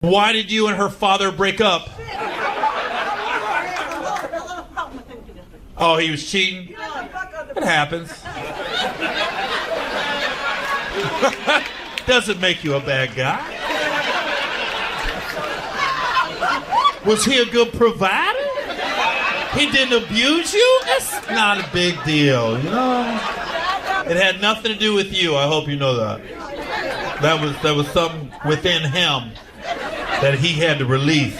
Why did you and her father break up? Oh, he was cheating? It happens. Doesn't make you a bad guy. Was he a good provider? He didn't abuse you? That's not a big deal, you know? It had nothing to do with you. I hope you know that. That was something within him that he had to release.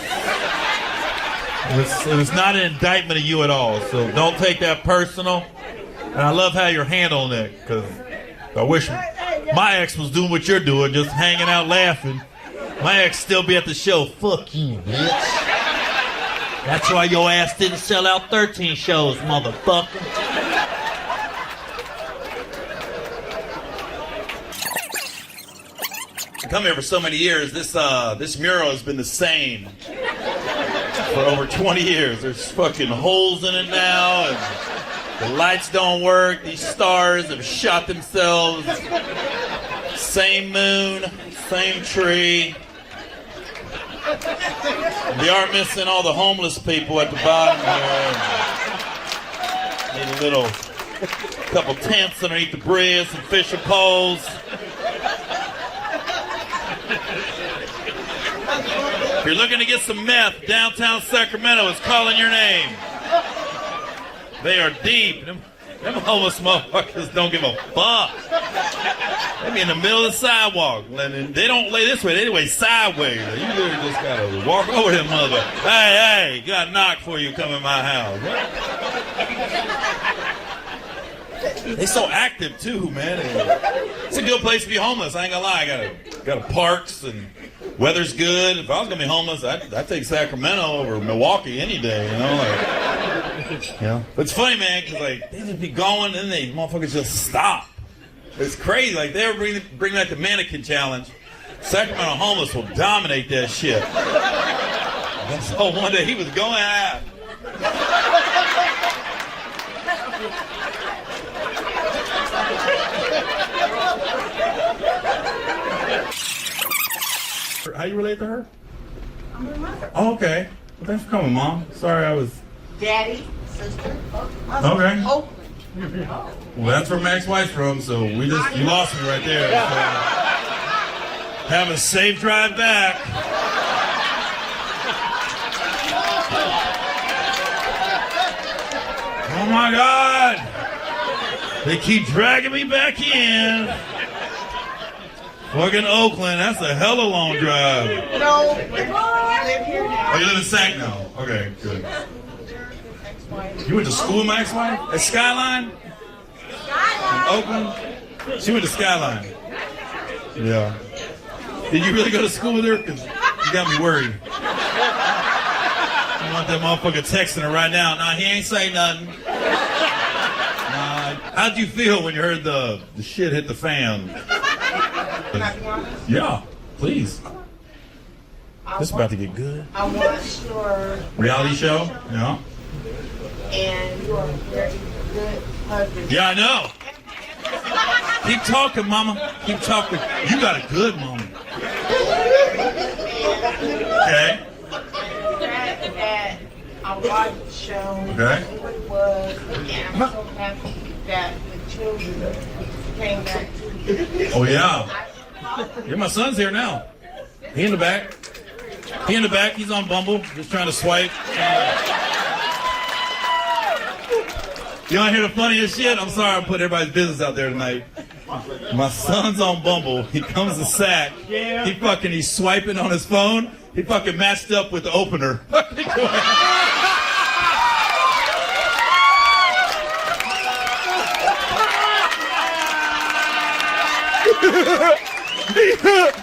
It was not an indictment of you at all, so don't take that personal. And I love how you're handling it, because I wish my ex was doing what you're doing, just hanging out laughing. My ex still be at the show. Fuck you, bitch. That's why your ass didn't sell out 13 shows, motherfucker. I've come here for so many years. This mural has been the same for over 20 years. There's fucking holes in it now, and the lights don't work. These stars have shot themselves. Same moon, same tree. They are missing all the homeless people at the bottom here. Need a little couple tents underneath the bridge, some fishing poles. If you're looking to get some meth, downtown Sacramento is calling your name. They are deep. Them homeless motherfuckers don't give a fuck. They be in the middle of the sidewalk. And they don't lay this way, they lay sideways. You literally just gotta walk over them mother. Hey, got a knock for you, come in my house. They so active too, man. It's a good place to be homeless, I ain't gonna lie. Got a parks and weather's good. If I was gonna be homeless, I'd take Sacramento over Milwaukee any day, you know? Yeah. But it's funny, man, because like they just be going and then motherfuckers just stop. It's crazy. Like they ever bring back the mannequin challenge, Sacramento homeless will dominate that shit. And so one day he was going out. How you relate to her? I'm her mother. Oh, okay. Well, thanks for coming, Mom. Sorry I was... Daddy, sister, okay. Oakland. Well, that's where Mac's wife's from, so you lost me right there. So, have a safe drive back. Oh my God! They keep dragging me back in. Fucking Oakland, that's a hella long drive. No, I live here now. Oh, you live in Sac now? Okay, good. You went to school with my ex-wife? At Skyline? In Oakland? She went to Skyline. Yeah. Did you really go to school with her? Because you got me worried. I want that motherfucker texting her right now. Nah, he ain't say nothing. Nah. How'd you feel when you heard the shit hit the fan? Yeah, please. This is about to get good. I watched your reality show? Yeah. And you are a very good husband. Yeah, I know. Keep talking, mama. Keep talking. You got a good mama. Okay. That I watched the show. Okay. What it was. And I'm so happy that the children came back to you. Oh, yeah. Yeah, my son's here now. He in the back. He's on Bumble, just trying to swipe. You want to hear the funniest shit? I'm sorry I'm putting everybody's business out there tonight. My son's on Bumble. He comes to Sac. He's swiping on his phone. He fucking matched up with the opener.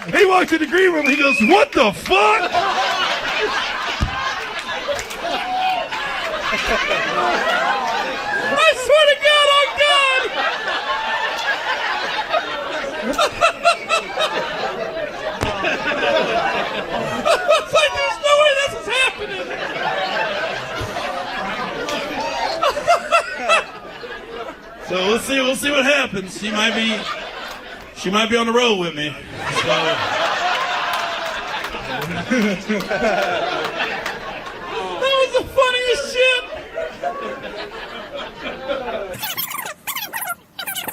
He walked in the green room. He goes, "What the fuck?" I swear to God, I'm God. It's like there's no way this is happening. So we'll see what happens. She might be on the road with me. So That was the funniest shit.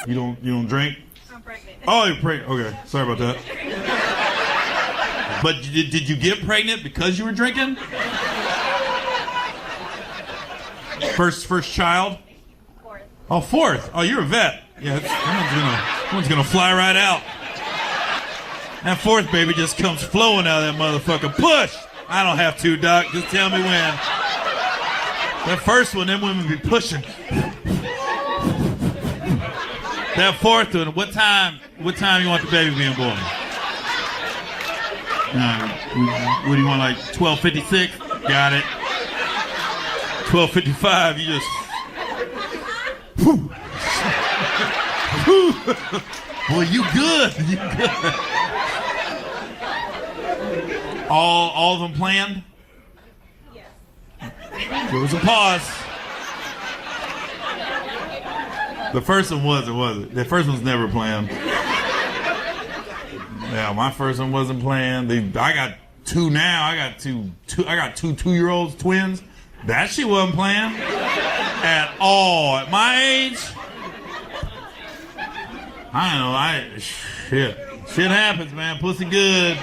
You don't drink? I'm pregnant. Oh, you're pregnant. Okay, sorry about that. But did you get pregnant because you were drinking? First child? Fourth. Oh, fourth. Oh, you're a vet. Yeah, that one's gonna fly right out. That fourth baby just comes flowing out of that motherfucker. Push! I don't have to, Doc. Just tell me when. That first one, them women be pushing. That fourth one, what time you want the baby being born? What do you want, like 12:56? Got it. 12:55, you just... Whew. Boy, you good. You good. All of them planned? Yes. There was a pause. The first one wasn't. The first one's never planned. Yeah, my first one wasn't planned. I got two now. I got two 2-year-olds, twins. That shit wasn't planned at all. At my age, I don't know. Shit happens, man. Pussy good.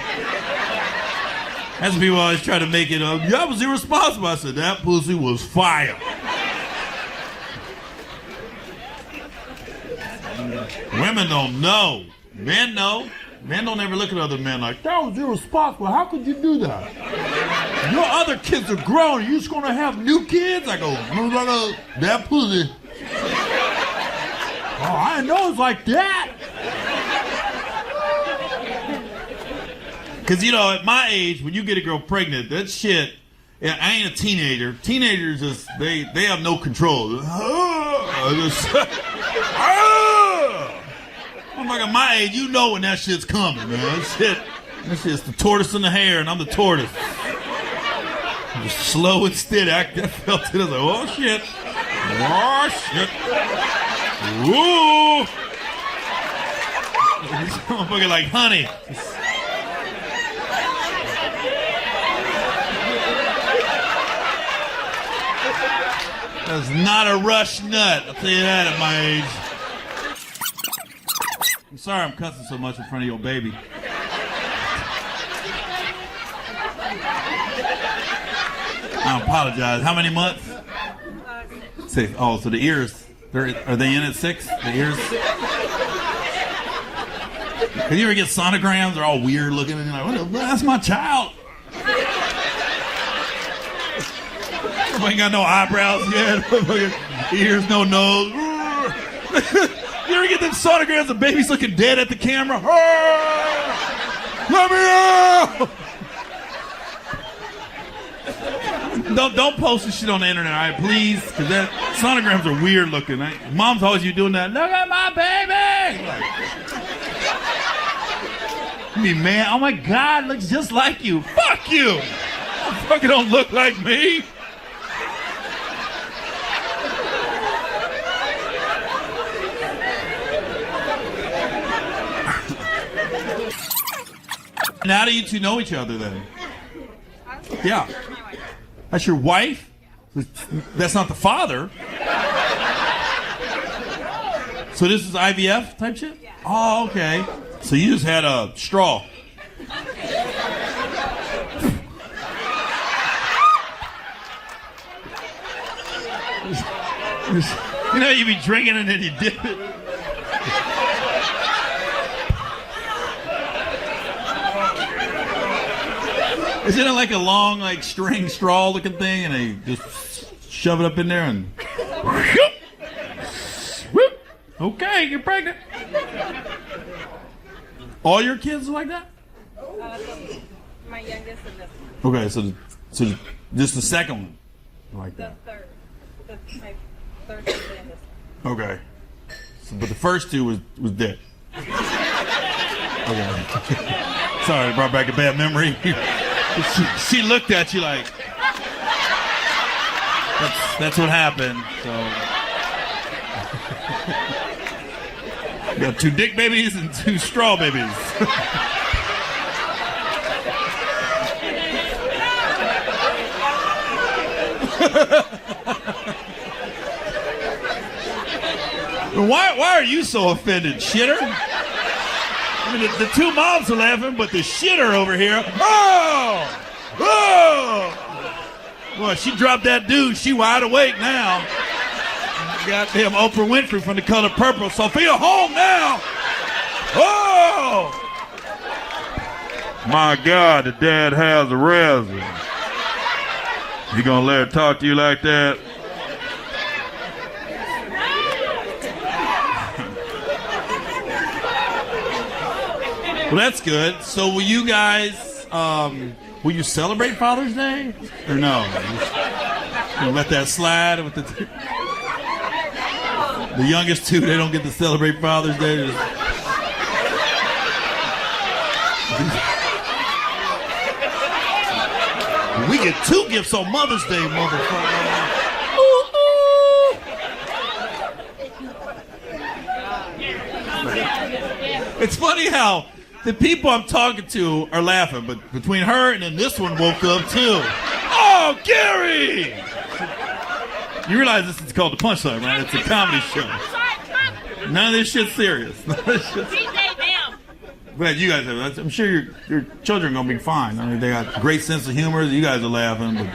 That's people always try to make it up. I was irresponsible. I said that pussy was fire. Women don't know. Men know. Men don't ever look at other men like, that was irresponsible. How could you do that? Your other kids are grown. You just gonna have new kids? I go, no, that pussy. Oh, I didn't know it was like that. Because, at my age, when you get a girl pregnant, that shit, I ain't a teenager. Teenagers just, they have no control. I'm like, at my age, you know when that shit's coming, man. That shit's the tortoise in the hare, and I'm the tortoise. Just slow and steady. I felt it. I was like, oh, shit. Oh, shit. Woo! This motherfucker like honey. That's not a rush nut. I'll tell you that at my age. I'm sorry I'm cussing so much in front of your baby. I apologize. How many months? 6. Oh, so the ears, are they in at 6? The ears? Can you ever get sonograms? They're all weird looking and you're like, what the, that's my child. Ain't got no eyebrows yet. Ears, no nose. You ever get them sonograms of babies looking dead at the camera? Let me out! Don't post this shit on the internet, all right, please? Because that sonograms are weird looking. Mom's always you doing that. Look at my baby! Like, you be mad. Oh my God, looks just like you. Fuck you! Fucking don't look like me. And how do you two know each other then? Yeah. That's your wife? That's not the father. So this is IVF type shit? Oh, okay. So you just had a straw. You know, you be drinking and then you dip it. Isn't it like a long, like string straw looking thing, and they just shove it up in there and whoop, whoop. Okay, you're pregnant. All your kids are like that? My youngest and this one. Okay, so just the second one like The that. third. My third sister and this one. Okay, so, but the first two was dead. Okay. Sorry, it brought back a bad memory. She looked at you like, that's what happened. So, you got 2 dick babies and 2 straw babies. Why are you so offended, shitter? I mean, the two moms are laughing, but the shitter over here. Oh! Oh! Boy, she dropped that dude. She wide awake now. Goddamn Oprah Winfrey from The Color Purple. Sophia, home now. Oh! My God, the dad has a razor. You gonna let her talk to you like that? Well, that's good. So will you guys, will you celebrate Father's Day? Or no? You let that slide with the youngest two, they don't get to celebrate Father's Day. We get 2 gifts on Mother's Day, motherfucker. It's funny how the people I'm talking to are laughing, but between her and then this one woke up too. Oh, Gary! You realize this is called The Punchline, right? It's a comedy show. None of this shit's serious. Glad you guys have that. I'm sure your children are going to be fine. I mean, they got a great sense of humor. You guys are laughing, but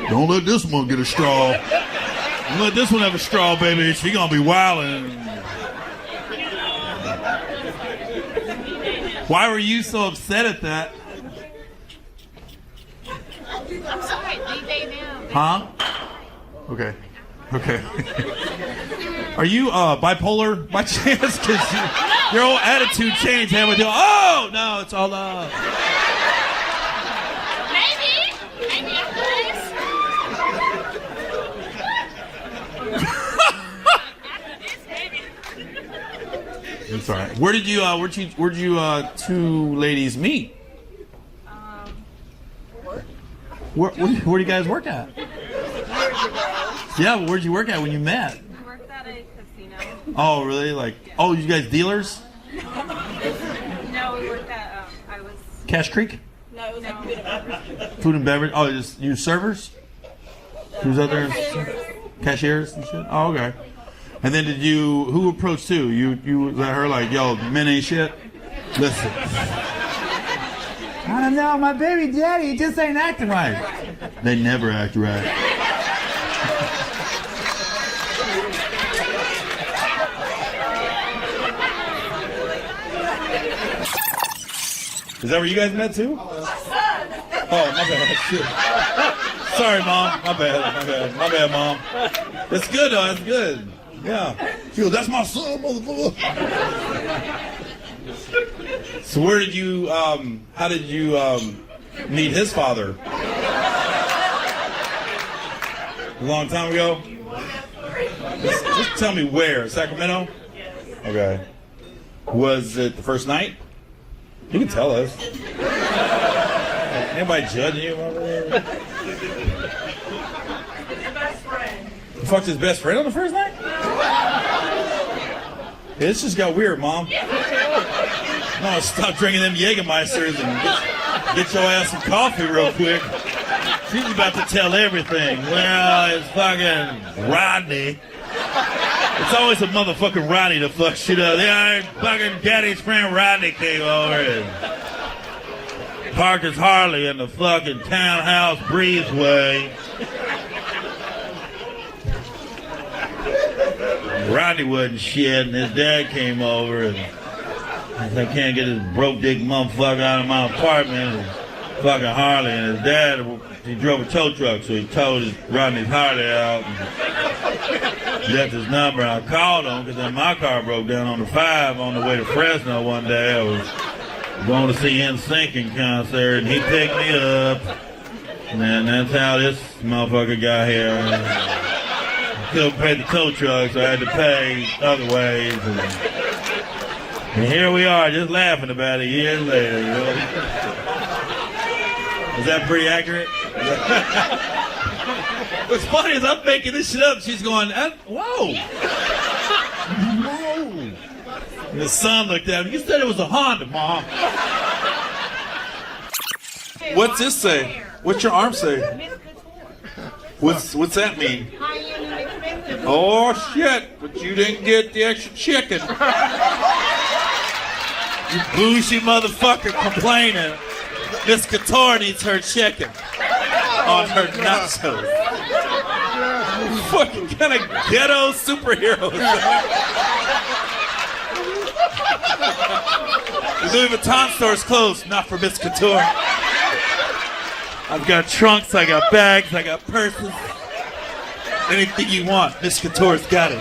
don't let this one get a straw. Don't let this one have a straw, baby. She's going to be wilding. Why were you so upset at that? I'm sorry, DJ now. Huh? Okay. Are you bipolar by chance? Because your whole attitude changed halfway through. Oh, no, it's all love. Maybe it was. I'm sorry. Where'd you two ladies meet? Where do you guys work at? Yeah, where'd you work at when you met? We worked at a casino. Oh, really? Like, oh, you guys dealers? No, we worked at, I was... Cash Creek? No, it was like food and beverage. Food and beverage? Oh, just you servers? Who's out there? Cashiers and shit? Oh, okay. And then who approached who? You let her like, yo, men ain't shit? Listen. I don't know, my baby daddy just ain't acting right. They never act right. Is that where you guys met too? Oh, my bad. Shit. Sorry, Mom. My bad, Mom. That's good, though. That's good. Yeah. She goes, that's my son, motherfucker. So where did you, how did you meet his father? A long time ago? Just tell me where. Sacramento? Okay. Was it the first night? You can tell us. Anybody judging you? His best friend. You fucked his best friend on the first night? Yeah, this just got weird, Mom. No, stop drinking them Jägermeisters and get your ass some coffee real quick. She's about to tell everything. Well, it's fucking Rodney. It's always a motherfucking Rodney to fuck shit up. Yeah, fucking daddy's friend Rodney came over and parked his Harley in the fucking townhouse breezeway. Rodney wasn't shit, and his dad came over, and I can't get this broke dick motherfucker out of my apartment. And fucking Harley, and his dad, he drove a tow truck, so he towed Rodney's Harley out. And left his number. I called him because then my car broke down on the 5 on the way to Fresno one day. I was going to see NSYNC in concert, and he picked me up. And then that's how this motherfucker got here. I couldn't pay the tow truck, so I had to pay other ways. And here we are, just laughing about it years later. You know? Is that pretty accurate? What's funny is I'm making this shit up. She's going, whoa. Whoa. And the son looked at me. You said it was a Honda, Mom. What's this say? What's your arm say? What's that mean? High-end and expensive Oh shit, but you didn't get the extra chicken. You bougie motherfucker complaining. Miss Couture needs her chicken on her nachos. Fucking kind of ghetto superheroes. The Louis Vuitton store's closed, not for Miss Couture. I've got trunks, I got bags, I got purses. Anything you want, Miss Couture's got it.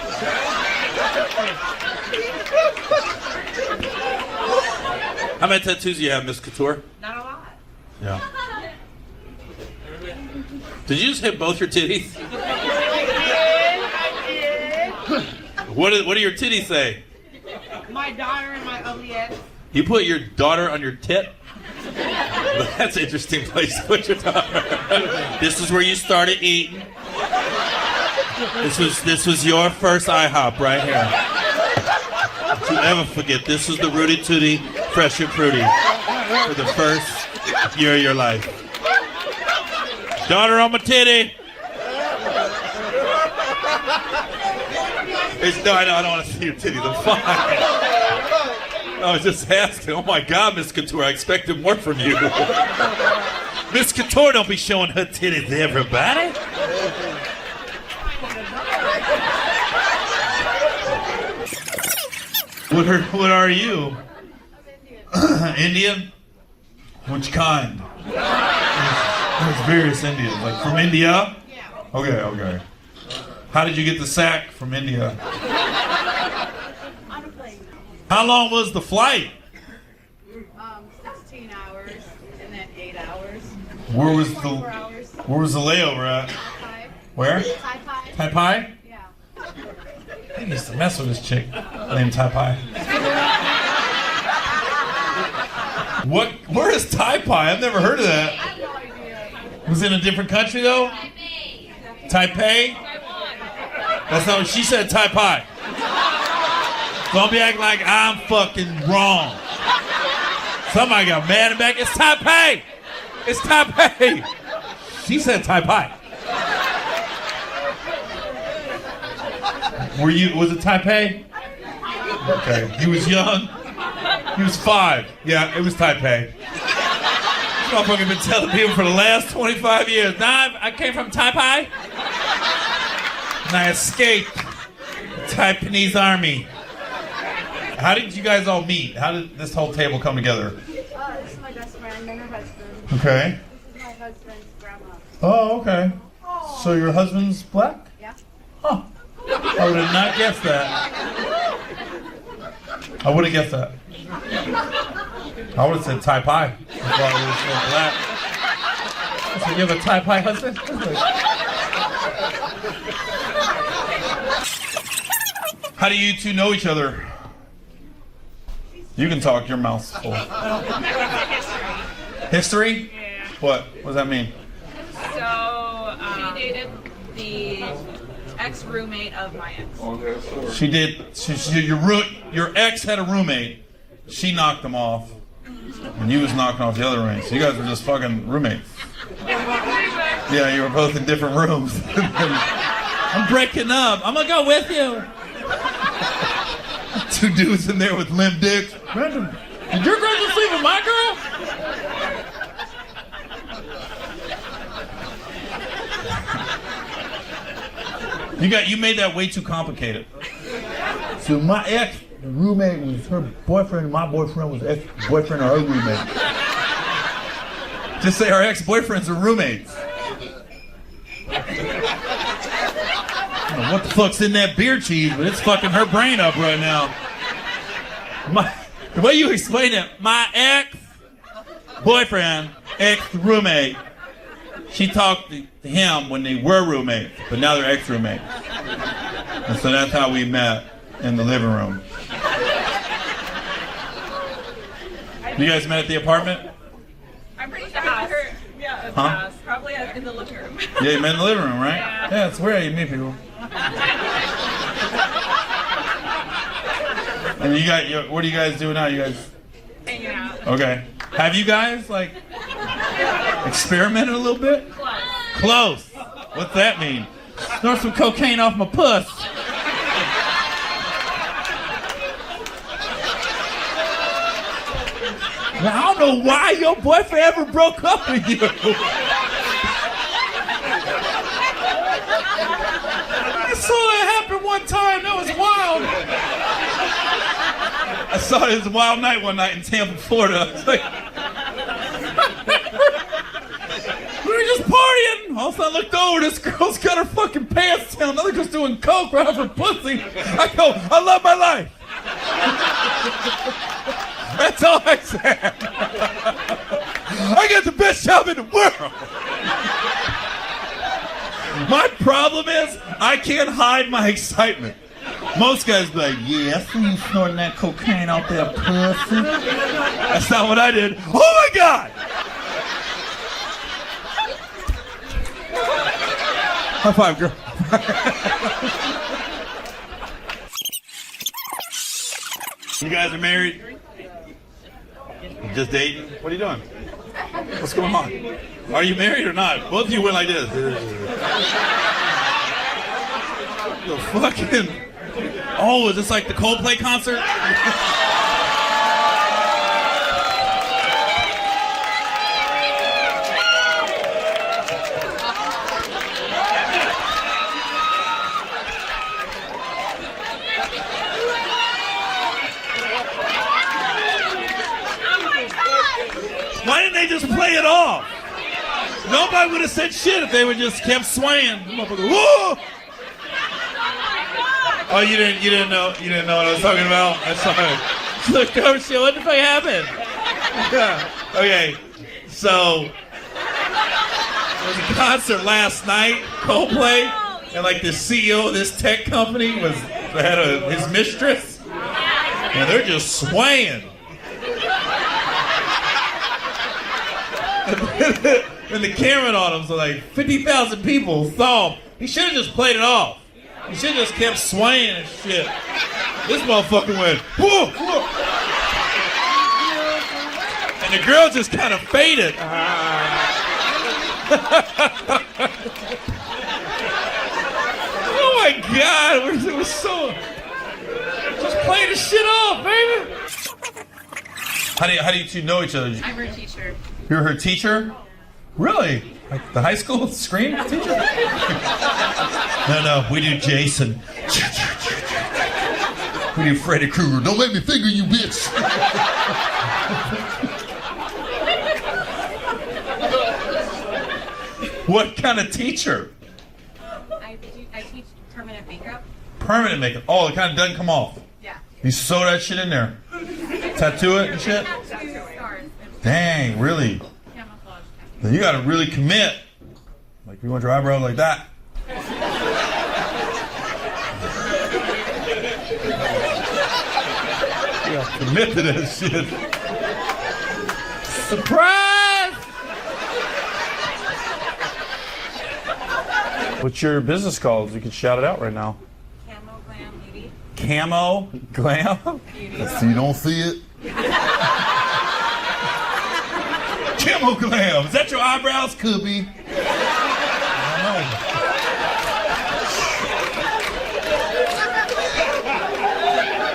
How many tattoos do you have, Miss Couture? Not a lot. Yeah. Did you just hit both your titties? I did. What do your titties say? My daughter and my OBS. You put your daughter on your tit? That's an interesting place to put your daughter. This is where you started eating. This was your first IHOP right here. Don't you ever forget, this was the Rudy Tooty Fresh and Fruity for the first year of your life. Daughter on my titty. No, I don't want to see your titties. I'm fine. I was just asking. Oh my God, Miss Couture, I expected more from you. Miss Couture don't be showing her titties to everybody. What are you? Indian? Which kind? There's various Indians. Like from India? Yeah. Okay. How did you get the sack from India? On a plane. How long was the flight? 16 hours and then 8 hours. Where was 24 hours. Where was the layover at? Thai. Where? Thai. Taipei? Yeah. I used to mess with this chick named Taipei. Where is Taipei? I've never heard of that. I have no idea. Was it in a different country though? Taipei? That's not what she said, Taipei. Don't be acting like I'm fucking wrong. Somebody got mad and back. It's Taipei! It's Taipei! She said Taipei. Was it Taipei? Okay. He was young. He was 5. Yeah, it was Taipei. This motherfucker been telling people for the last 25 years. Nah, I came from Taipei. And I escaped the Taiwanese army. How did you guys all meet? How did this whole table come together? This is my best friend and her husband. Okay. This is my husband's grandma. Oh, okay. So your husband's black? Yeah. Huh. I would have not guessed that. I would have guessed that. I would have said Thai pie. I thought it was so black. I said, you have a Thai pie husband? How do you two know each other? You can talk, your mouth's full. History? Yeah. What does that mean? So, she dated the ex-roommate of my ex. She did. Your ex had a roommate. She knocked him off, and you was knocking off the other roommate. So you guys were just fucking roommates. Yeah, you were both in different rooms. I'm breaking up. I'm gonna go with you. 2 dudes in there with limp dicks. Brandon, did your girl just sleep with my girl? You made that way too complicated. So my ex roommate was her boyfriend, and my boyfriend was ex-boyfriend or her roommate. Just say our ex-boyfriends are roommates. I don't know what the fuck's in that beer cheese, but it's fucking her brain up right now. The way you explain it, my ex-boyfriend, ex-roommate, she talked to him when they were roommates, but now they're ex-roommates. And so that's how we met in the living room. You guys met at the apartment? I'm pretty sure her. Yeah, at the house. Probably in the living room. Yeah, you met in the living room, right? Yeah, it's where you meet people. And what do you guys do now? You guys Hanging out. okay? Have you guys experimented a little bit? Close. What's that mean? Snort some cocaine off my puss. Now, I don't know why your boyfriend ever broke up with you. I saw that happen one time. That was wild. I saw it was a wild night one night in Tampa, Florida. I was like, we were just partying. All of a sudden I looked over, this girl's got her fucking pants down. Another girl's doing coke right off her pussy. I go, I love my life. That's all I said. I got the best job in the world. My problem is I can't hide my excitement. Most guys be like, yeah, I see you snorting that cocaine out there, pussy. That's not what I did. Oh my God! High five, girl. You guys are married? Just dating? What are you doing? What's going on? Are you married or not? Both of you went like this. The fucking... Oh, is this like the Coldplay concert? Why didn't they just play it off? Nobody would have said shit if they would just kept swaying. Whoa! Oh, you didn't know what I was talking about? I'm sorry. Look, cover shit. What the fuck happened? Okay, so there was a concert last night, Coldplay, and like the CEO of this tech company had his mistress, and they're just swaying. And the camera on him, so like 50,000 people saw him. He should have just played it off. He should have just kept swaying and shit. This motherfucker went, whoa, whoa. And the girl just kind of faded. Oh my God, it was so... Just play the shit off, baby. How do you two know each other? I'm her teacher. You're her teacher? Really? Like the high school screen teacher? No, we do Jason. We do Freddy Krueger. Don't make me finger you, bitch. What kind of teacher? I teach permanent makeup. Permanent makeup. Oh, it kind of doesn't come off. Yeah. You sew that shit in there. Tattoo it and shit? Scars. Dang, really? Camouflage. Then you gotta really commit. Like you want your eyebrows like that. You gotta commit to that shit. Surprise! What's your business called? You can shout it out right now. Camo Glam Beauty. Camo Glam? So you don't see it? Camo Glam. Is that your eyebrows? Could be. I don't know.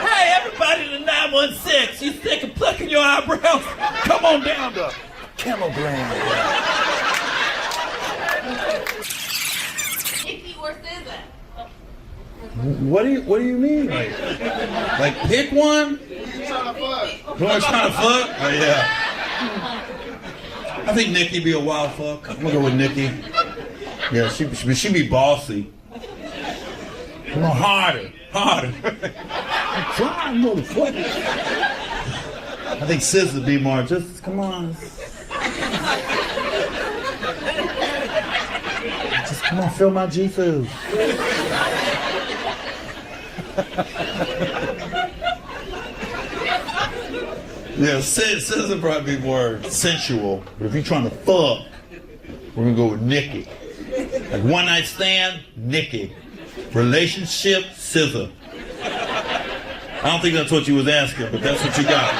Hey, everybody to 916. You sick of plucking your eyebrows? Come on down to Camo Glam. Nikki or SZA? What do you mean? Like pick one? Who was trying to fuck? Oh yeah. I think Nikki be a wild fuck. I'm gonna go with Nikki. Yeah, she be bossy. Come on, harder. I'm trying, motherfucker. I think SZA be more just come on. Just come on, feel my G-food. Yeah, SZA probably be more sensual. But if you're trying to fuck, we're gonna go with Nikki. Like one night stand, Nikki. Relationship, SZA. I don't think that's what you was asking, but that's what you got.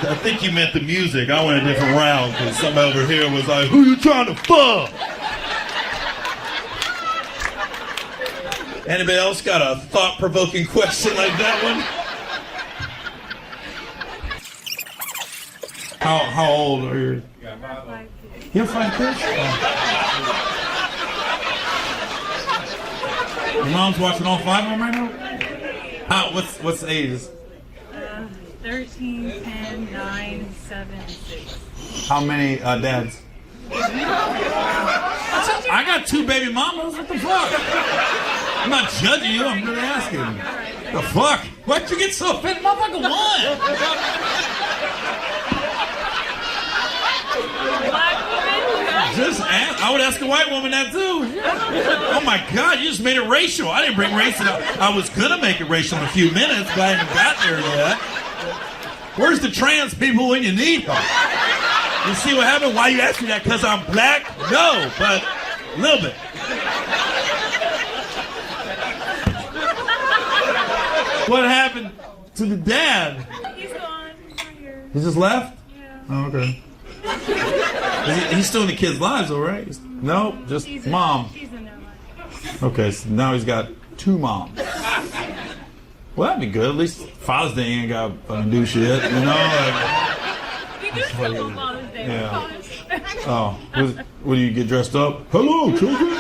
So I think you meant the music. I went a different route because somebody over here was like, "Who you trying to fuck?" Anybody else got a thought-provoking question like that one? How old are you? You have 5 kids? Oh. Your mom's watching all 5 of them right now? What's the ages? 13, 10, 9, 7, and 6. How many dads? I got 2 baby mamas. What the fuck? I'm not judging you. I'm really asking. The fuck? Why'd you get so offended? Motherfucker, one. Just ask. I would ask a white woman that too. Oh my God, you just made it racial. I didn't bring race up. I was gonna make it racial in a few minutes, but I haven't got there yet. Where's the trans people when you need them? You see what happened? Why you ask me that? Because I'm black? No, but a little bit. What happened to the dad? He's gone. He's not here. He just left? Yeah. Oh, okay. He's still in the kids' lives, though, right? No, just mom. She's in their life. Okay, so now he's got 2 moms. Well, that'd be good. At least Father's Day ain't got to do shit, you know? Like, We do stuff on Father's Day. yeah. Oh, what do you get dressed up? Hello, children.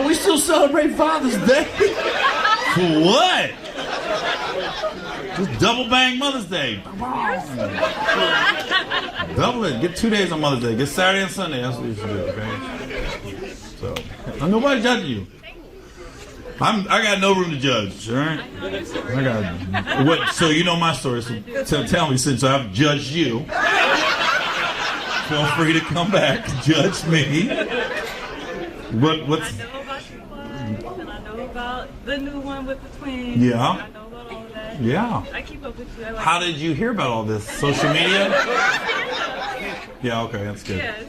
We still celebrate Father's Day. For what? Just double bang Mother's Day. Double it. Get 2 days on Mother's Day. Get Saturday and Sunday. That's what you should do, okay? So, nobody judging you. I got no room to judge, all right? I got what? So you know my story. So tell me, since I've judged you, feel free to come back and judge me. What's? I know about your club, and I know about the new one with the twins. Yeah. I know about all that. Yeah. I keep up with you. I like How did you hear about all this? Social media? Yeah, okay, that's good. Yes,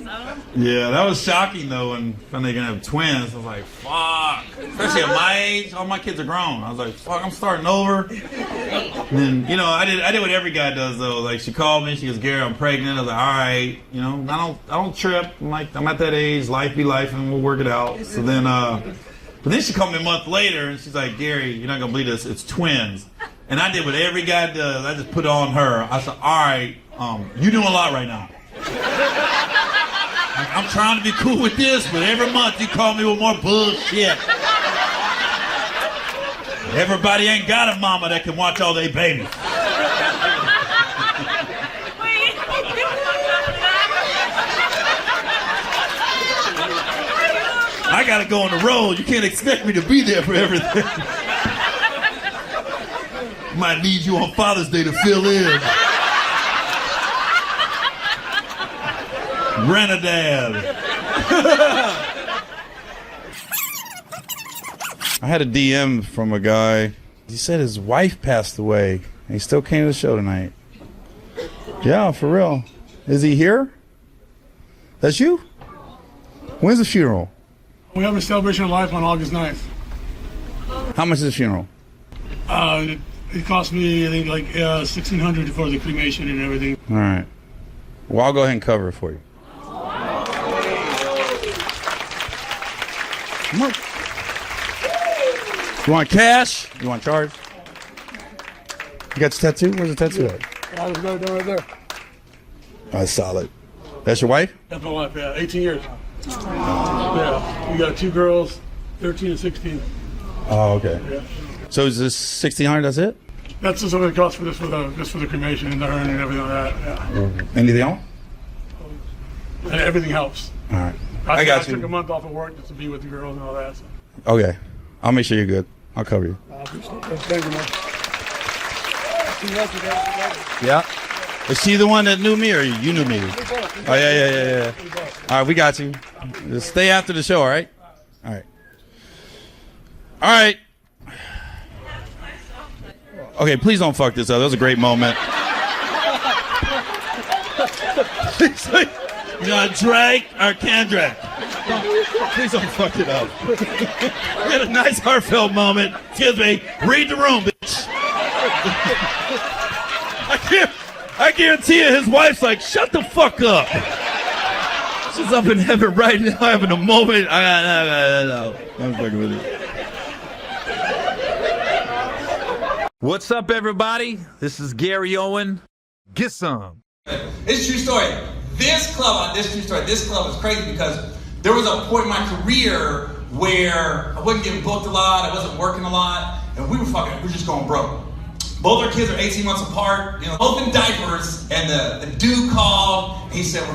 Yeah, that was shocking though when they're gonna have twins. I was like, fuck. Especially at my age, all my kids are grown. I was like, fuck, I'm starting over. And then, you know, I did what every guy does though. Like she called me, she goes, Gary, I'm pregnant. I was like, all right, you know, I don't trip. I'm at that age, life be life, and we'll work it out. So then, but then she called me a month later and she's like, Gary, you're not gonna believe this, it's twins. And I did what every guy does. I just put it on her. I said, all right, you're doing a lot right now. I'm trying to be cool with this, but every month you call me with more bullshit. Everybody ain't got a mama that can watch all their babies. I gotta go on the road. You can't expect me to be there for everything. Might need you on Father's Day to fill in. Renadad. I had a DM from a guy. He said his wife passed away. And he still came to the show tonight. Yeah, for real. Is he here? That's you? When's the funeral? We have a celebration of life on August 9th. How much is the funeral? It cost me, I think, like $1,600 for the cremation and everything. All right. Well, I'll go ahead and cover it for you. Come on. You want cash? You want charge? You got your tattoo? Where's the tattoo at? I was right there. That's solid. That's your wife? That's my wife, yeah. 18 years. Yeah. We got 2 girls, 13 and 16. Oh, okay. Yeah. So is this $1,600? That's it? That's just what it costs for this, just for the cremation and the urn and everything like that. Yeah. Anything else? And everything helps. All right. I got you. I took a month off of work just to be with the girls and all that. So. Okay. I'll make sure you're good. I'll cover you. I appreciate that. Thank you, man. Yeah. Is she the one that knew me or you knew me? Oh, yeah. All right, we got you. Just stay after the show, all right? All right. All right. Okay, please don't fuck this up. That was a great moment. He's like, you gonna drag or can drag? Please don't fuck it up. We had a nice heartfelt moment. Excuse me. Read the room, bitch. I guarantee you his wife's like, shut the fuck up. She's up in heaven right now having a moment. No. I'm fucking with you. What's up, everybody? This is Gary Owen. Get some. It's a true story. This club is crazy because there was a point in my career where I wasn't getting booked a lot, I wasn't working a lot, and we were just going broke. Both our kids are 18 months apart, both in diapers, and the dude called, and he said we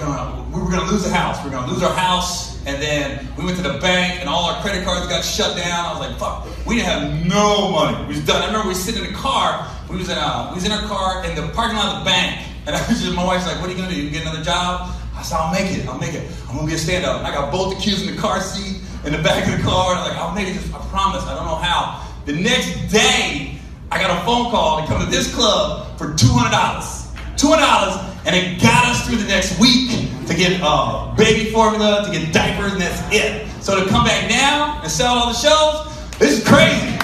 were gonna lose the house. We're gonna lose our house, and then we went to the bank, and all our credit cards got shut down. I was like, fuck, we didn't have no money. We was done. I remember we were sitting in the car, we was in our car in the parking lot of the bank, and my wife's like, what are you gonna do? You get another job? I said, I'll make it. I'm gonna be a stand-up. And I got both the kids in the car seat, in the back of the car, and I'm like, I'll make it, I promise, I don't know how. The next day, I got a phone call to come to this club for $200. $200, and it got us through the next week to get baby formula, to get diapers, and that's it. So to come back now and sell all the shows, this is crazy,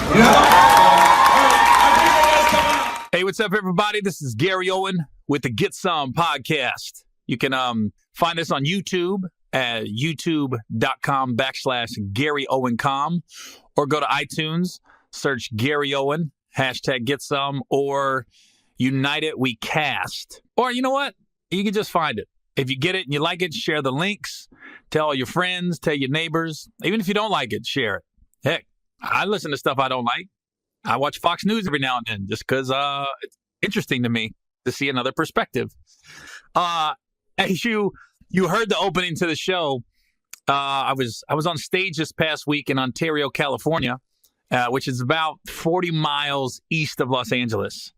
Hey, what's up, everybody? This is Gary Owen with the Get Some podcast. You can find us on YouTube at youtube.com/GaryOwenCom, or go to iTunes, search Gary Owen, #GetSome, or United We Cast. Or you know what? You can just find it. If you get it and you like it, share the links. Tell all your friends, tell your neighbors. Even if you don't like it, share it. Heck, I listen to stuff I don't like. I watch Fox News every now and then just because it's interesting to me to see another perspective. As you heard the opening to the show, I was on stage this past week in Ontario, California, which is about 40 miles east of Los Angeles.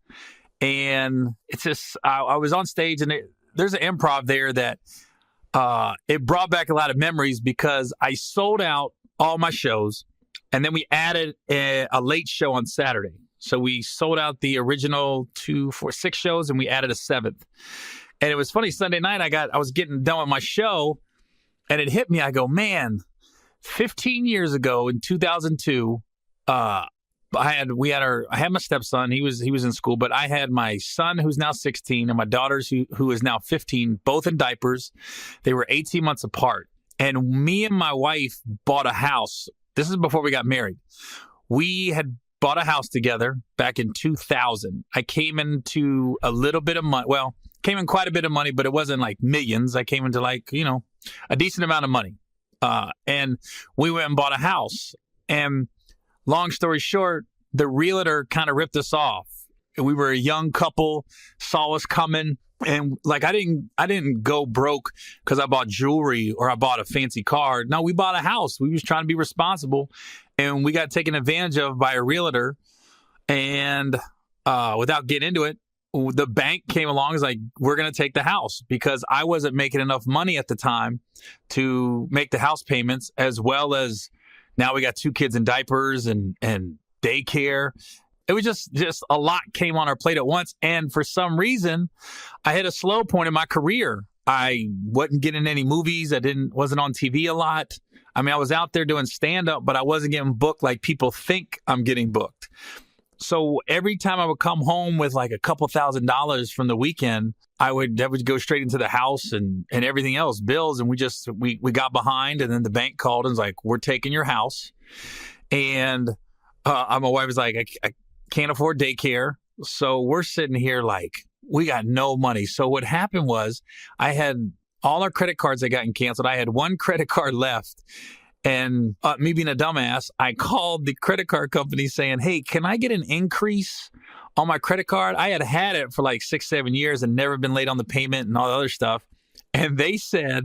And it's just, I was on stage, and there's an improv there that it brought back a lot of memories because I sold out all my shows, and then we added a late show on Saturday. So we sold out the original 6 shows, and we added a 7th. And it was funny, Sunday night, I was getting done with my show, and it hit me. I go, man, 15 years ago in 2002, I had my stepson. He was in school, but I had my son who's now 16 and my daughters who is now 15, both in diapers. They were 18 months apart. And me and my wife bought a house. This is before we got married. We had bought a house together back in 2000. I came into a little bit of money. Well, came in quite a bit of money, but it wasn't like millions. I came into a decent amount of money. And we went and bought a house. And long story short, the realtor kind of ripped us off. We were a young couple, saw us coming, and I didn't go broke because I bought jewelry or I bought a fancy car. No, we bought a house. We was trying to be responsible, and we got taken advantage of by a realtor. And without getting into it, the bank came along and was like, we're going to take the house, because I wasn't making enough money at the time to make the house payments, as well as now we got 2 kids in diapers and daycare. It was just a lot came on our plate at once. And for some reason, I hit a slow point in my career. I wasn't getting any movies. Wasn't on TV a lot. I mean, I was out there doing stand-up, but I wasn't getting booked like people think I'm getting booked. So every time I would come home with like a couple $1,000s from the weekend, that would go straight into the house and everything else, bills. And we got behind, and then the bank called and was like, we're taking your house. And my wife was like, I can't afford daycare. So we're sitting here like, we got no money. So what happened was, I had all our credit cards had gotten canceled. I had one credit card left. And me being a dumbass, I called the credit card company saying, hey, can I get an increase on my credit card? I had it for like 6-7 years and never been late on the payment and all the other stuff. And they said,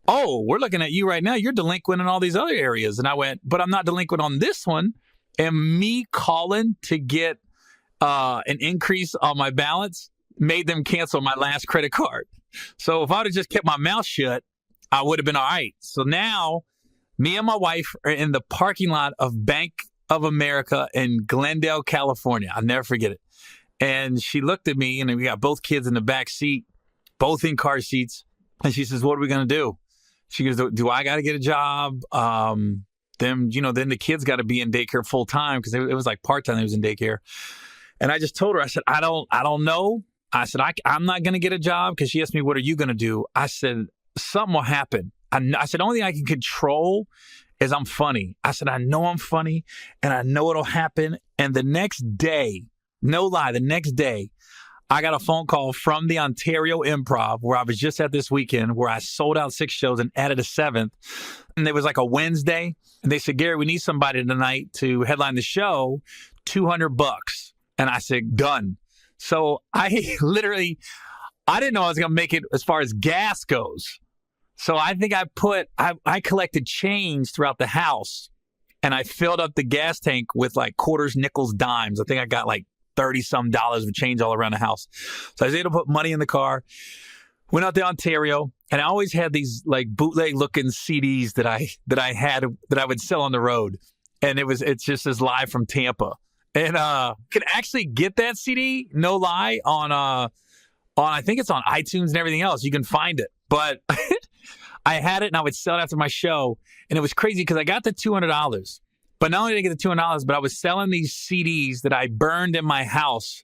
oh, we're looking at you right now. You're delinquent in all these other areas. And I went, but I'm not delinquent on this one. And me calling to get an increase on my balance made them cancel my last credit card. So if I would have just kept my mouth shut, I would have been all right. So now me and my wife are in the parking lot of Bank of America in Glendale, California. I'll never forget it. And she looked at me, and we got both kids in the back seat, both in car seats. And she says, what are we going to do? She goes, do I got to get a job? Then the kids got to be in daycare full time because it was like part-time. They was in daycare. And I just told her, I said, I don't know. I said, I'm not going to get a job because she asked me, what are you going to do? I said, something will happen. I said, the only thing I can control is I'm funny. I said, I know I'm funny and I know it'll happen. And the next day, no lie, the next day, I got a phone call from the Ontario Improv where I was just at this weekend where I sold out 6 shows and added a 7th. And it was like a Wednesday. And they said, Gary, we need somebody tonight to headline the show, $200. And I said, done. So I didn't know I was going to make it as far as gas goes. So I think I collected change throughout the house and I filled up the gas tank with like quarters, nickels, dimes. I think I got like $30-some of change all around the house. So I was able to put money in the car, went out to Ontario, and I always had these like bootleg looking CDs that I would sell on the road. And it's just this live from Tampa. And can actually get that CD, no lie, on I think it's on iTunes and everything else. You can find it. But I had it and I would sell it after my show. And it was crazy because I got the $200. But not only did I get the $200, but I was selling these CDs that I burned in my house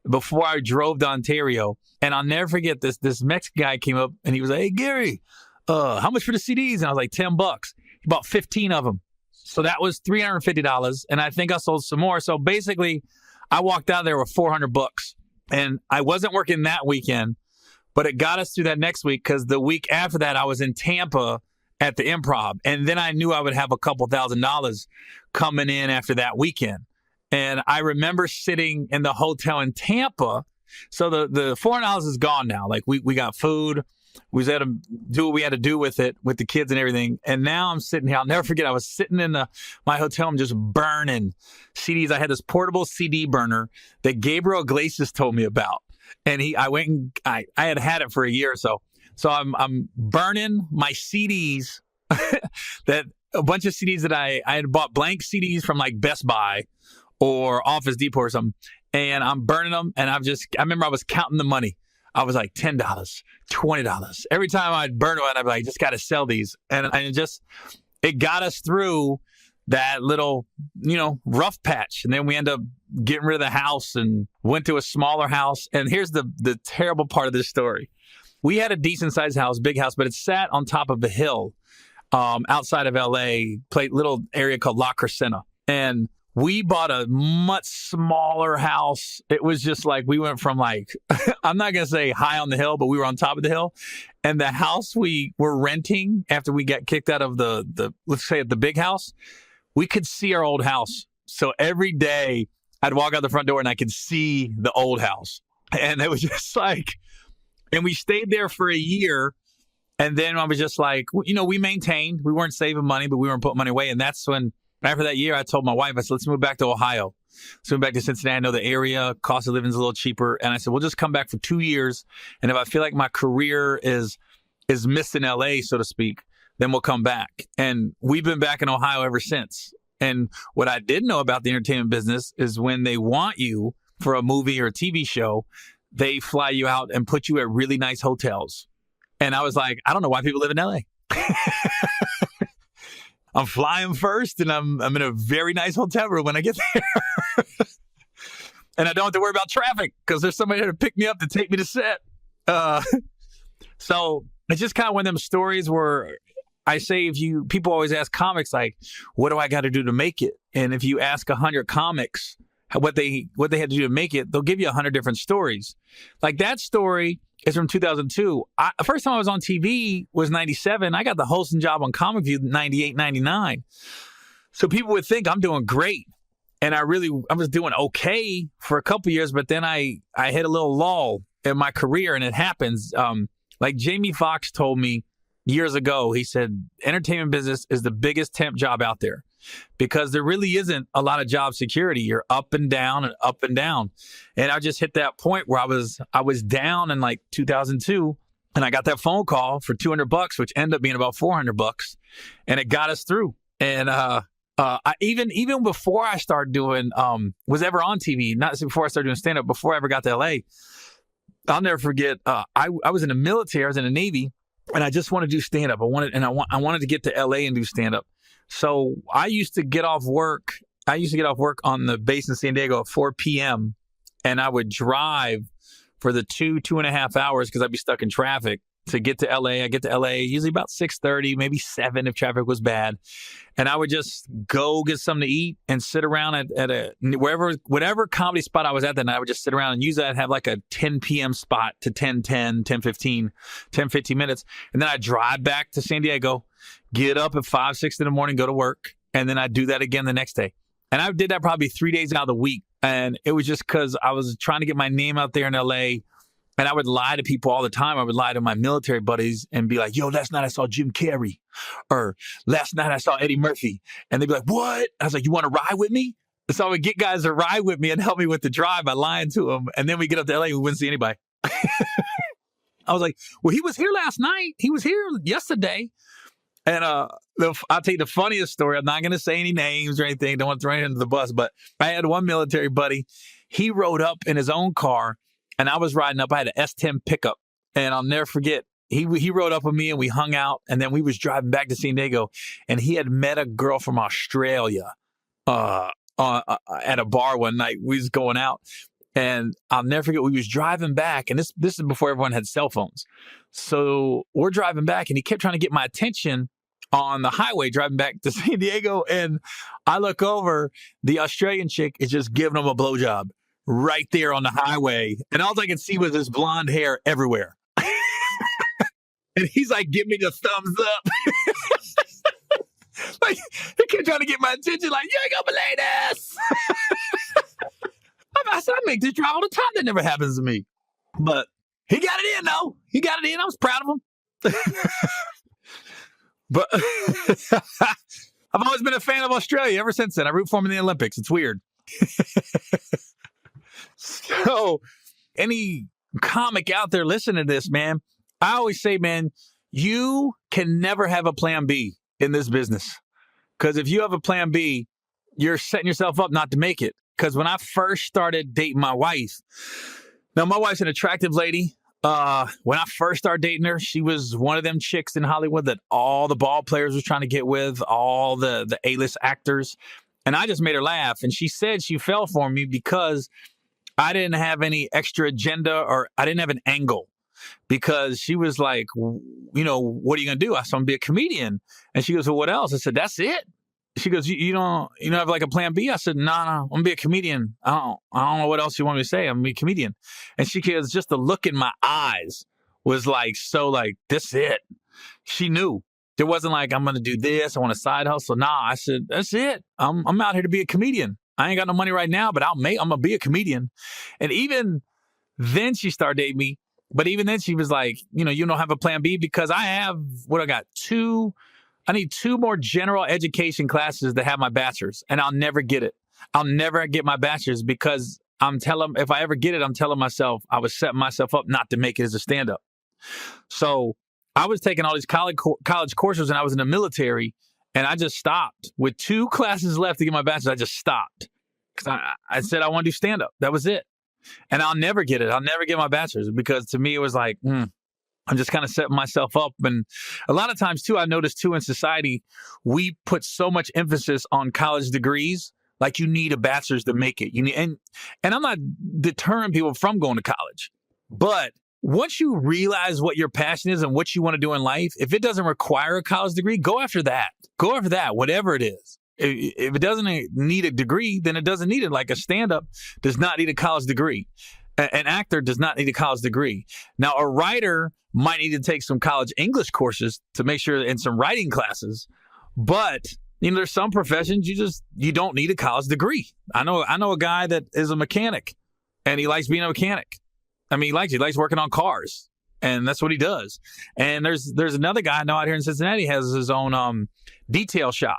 before I drove to Ontario. And I'll never forget this Mexican guy came up and he was like, hey, Gary, how much for the CDs? And I was like, $10. He bought 15 of them. So that was $350. And I think I sold some more. So basically, I walked out there with $400. And I wasn't working that weekend, but it got us through that next week because the week after that, I was in Tampa at the Improv. And then I knew I would have a couple $1,000s coming in after that weekend. And I remember sitting in the hotel in Tampa. So the $400 is gone now. Like we got food. We was able to do what we had to do with it, with the kids and everything. And now I'm sitting here. I'll never forget. I was sitting in my hotel room just burning CDs. I had this portable CD burner that Gabriel Iglesias told me about. And I went and I had it for a year or so. So I'm burning my CDs, that a bunch of CDs that I had bought blank CDs from like Best Buy or Office Depot or something. And I'm burning them. And I remember I was counting the money. I was like $10, $20. Every time I'd burn one, I'd be like, just got to sell these. And it got us through that little, rough patch. And then we end up getting rid of the house and went to a smaller house. And here's the terrible part of this story. We had a decent sized house, big house, but it sat on top of a hill outside of LA, little area called La Crescenta. And we bought a much smaller house. It was just like we went from like, I'm not going to say high on the hill, but we were on top of the hill. And the house we were renting after we got kicked out of let's say the big house, we could see our old house. So every day I'd walk out the front door and I could see the old house. And it was just like, and we stayed there for a year. And then I was just like, we maintained. We weren't saving money, but we weren't putting money away. And that's when, after that year, I told my wife, I said, let's move back to Ohio. Let's move back to Cincinnati. I know the area, cost of living is a little cheaper. And I said, we'll just come back for 2 years. And if I feel like my career is missed in LA, so to speak, then we'll come back. And we've been back in Ohio ever since. And what I did know about the entertainment business is when they want you for a movie or a TV show, they fly you out and put you at really nice hotels. And I was like, I don't know why people live in LA. I'm flying first and I'm in a very nice hotel room when I get there. And I don't have to worry about traffic because there's somebody there to pick me up to take me to set. So it's just kind of one of them stories where I say people always ask comics like, what do I got to do to make it? And if you ask 100 comics what they had to do to make it, they'll give you 100 different stories. Like that story is from 2002. The first time I was on TV was 97. I got the hosting job on Comic View 98, 99. So people would think I'm doing great. And I was doing okay for a couple years, but then I hit a little lull in my career, and it happens. Like Jamie Foxx told me years ago, he said, entertainment business is the biggest temp job out there because there really isn't a lot of job security. You're up and down and up and down. And I just hit that point where I was down in like 2002, and I got that phone call for $200, which ended up being about $400, and it got us through. And I even before I started doing was ever on TV, not before I started doing stand up, before I ever got to LA, I'll never forget. I was in the military. I was in the Navy. and I just want to do stand up. I wanted to get to LA and do stand up. So I used to get off work. On the base in San Diego at 4 p.m. and I would drive for the 2.5 hours because I'd be stuck in traffic to get to LA. I get to LA usually about 6:30, maybe 7 if traffic was bad. And I would just go get something to eat and sit around at whatever comedy spot I was at that night. I would just sit around, and usually I'd have like a 10 p.m. spot to 10:10, 10:15 minutes. And then I'd drive back to San Diego, get up at 5, 6 in the morning, go to work. And then I'd do that again the next day. And I did that probably 3 days out of the week. And it was just because I was trying to get my name out there in LA. And I would lie to people all the time. I would lie to my military buddies and be like, yo, last night I saw Jim Carrey. Or last night I saw Eddie Murphy. And they'd be like, what? I was like, you want to ride with me? So I would get guys to ride with me and help me with the drive by lying to them. And then we get up to LA, we wouldn't see anybody. I was like, well, he was here last night. He was here yesterday. And I'll tell you the funniest story. I'm not going to say any names or anything. Don't want to throw anyone under the bus. But I had one military buddy. He rode up in his own car, and I was riding up. I had an S10 pickup, and I'll never forget. He rode up with me, and we hung out. And then we was driving back to San Diego, and he had met a girl from Australia at a bar one night. We was going out. And I'll never forget, we was driving back, and this is before everyone had cell phones. So we're driving back, and he kept trying to get my attention on the highway driving back to San Diego. And I look over, the Australian chick is just giving him a blowjob right there on the highway. And all I could see was his blonde hair everywhere. And he's like, give me the thumbs up. Like, he kept trying to get my attention, like, you ain't gonna believe this. I said, I make this drive all the time. That never happens to me. But he got it in, though. He got it in. I was proud of him. But I've always been a fan of Australia ever since then. I root for him in the Olympics. It's weird. So any comic out there listening to this, man, I always say, man, you can never have a plan B in this business. Because if you have a plan B, you're setting yourself up not to make it. Because when I first started dating my wife, now my wife's an attractive lady. When I first started dating her, she was one of them chicks in Hollywood that all the ball players was trying to get with, all the A-list actors. And I just made her laugh. And she said she fell for me because I didn't have any extra agenda, or I didn't have an angle. Because she was like, you know, what are you going to do? I said, I'm going to be a comedian. And she goes, well, what else? I said, that's it. She goes, you don't have like a plan B? I said, no, I'm going to be a comedian. I don't know what else you want me to say. I'm going to be a comedian. And she goes, just the look in my eyes was like, so like, this it. She knew. There wasn't like, I'm going to do this. I want a side hustle. Nah, I said, that's it. I'm out here to be a comedian. I ain't got no money right now, but I'm going to be a comedian. And even then she started dating me. But even then she was like, you don't have a plan B, because I need 2 more general education classes to have my bachelor's, and I'll never get it. I'll never get my bachelor's because if I ever get it, I'm telling myself I was setting myself up not to make it as a stand-up. So I was taking all these college courses, and I was in the military, and I just stopped. With 2 classes left to get my bachelor's, I just stopped. Because I said I want to do stand-up. That was it. And I'll never get it. I'll never get my bachelor's, because to me it was like, I'm just kind of setting myself up. And a lot of times, too, I noticed, too, in society, we put so much emphasis on college degrees. Like, you need a bachelor's to make it. And I'm not deterring people from going to college. But once you realize what your passion is and what you want to do in life, if it doesn't require a college degree, go after that. Go after that, whatever it is. If it doesn't need a degree, then it doesn't need it. Like, a stand-up does not need a college degree. An actor does not need a college degree. Now, a writer might need to take some college English courses to make sure, and some writing classes. But, there's some professions you don't need a college degree. I know a guy that is a mechanic, and he likes being a mechanic. I mean, he likes working on cars, and that's what he does. And there's another guy I know out here in Cincinnati, has his own detail shop.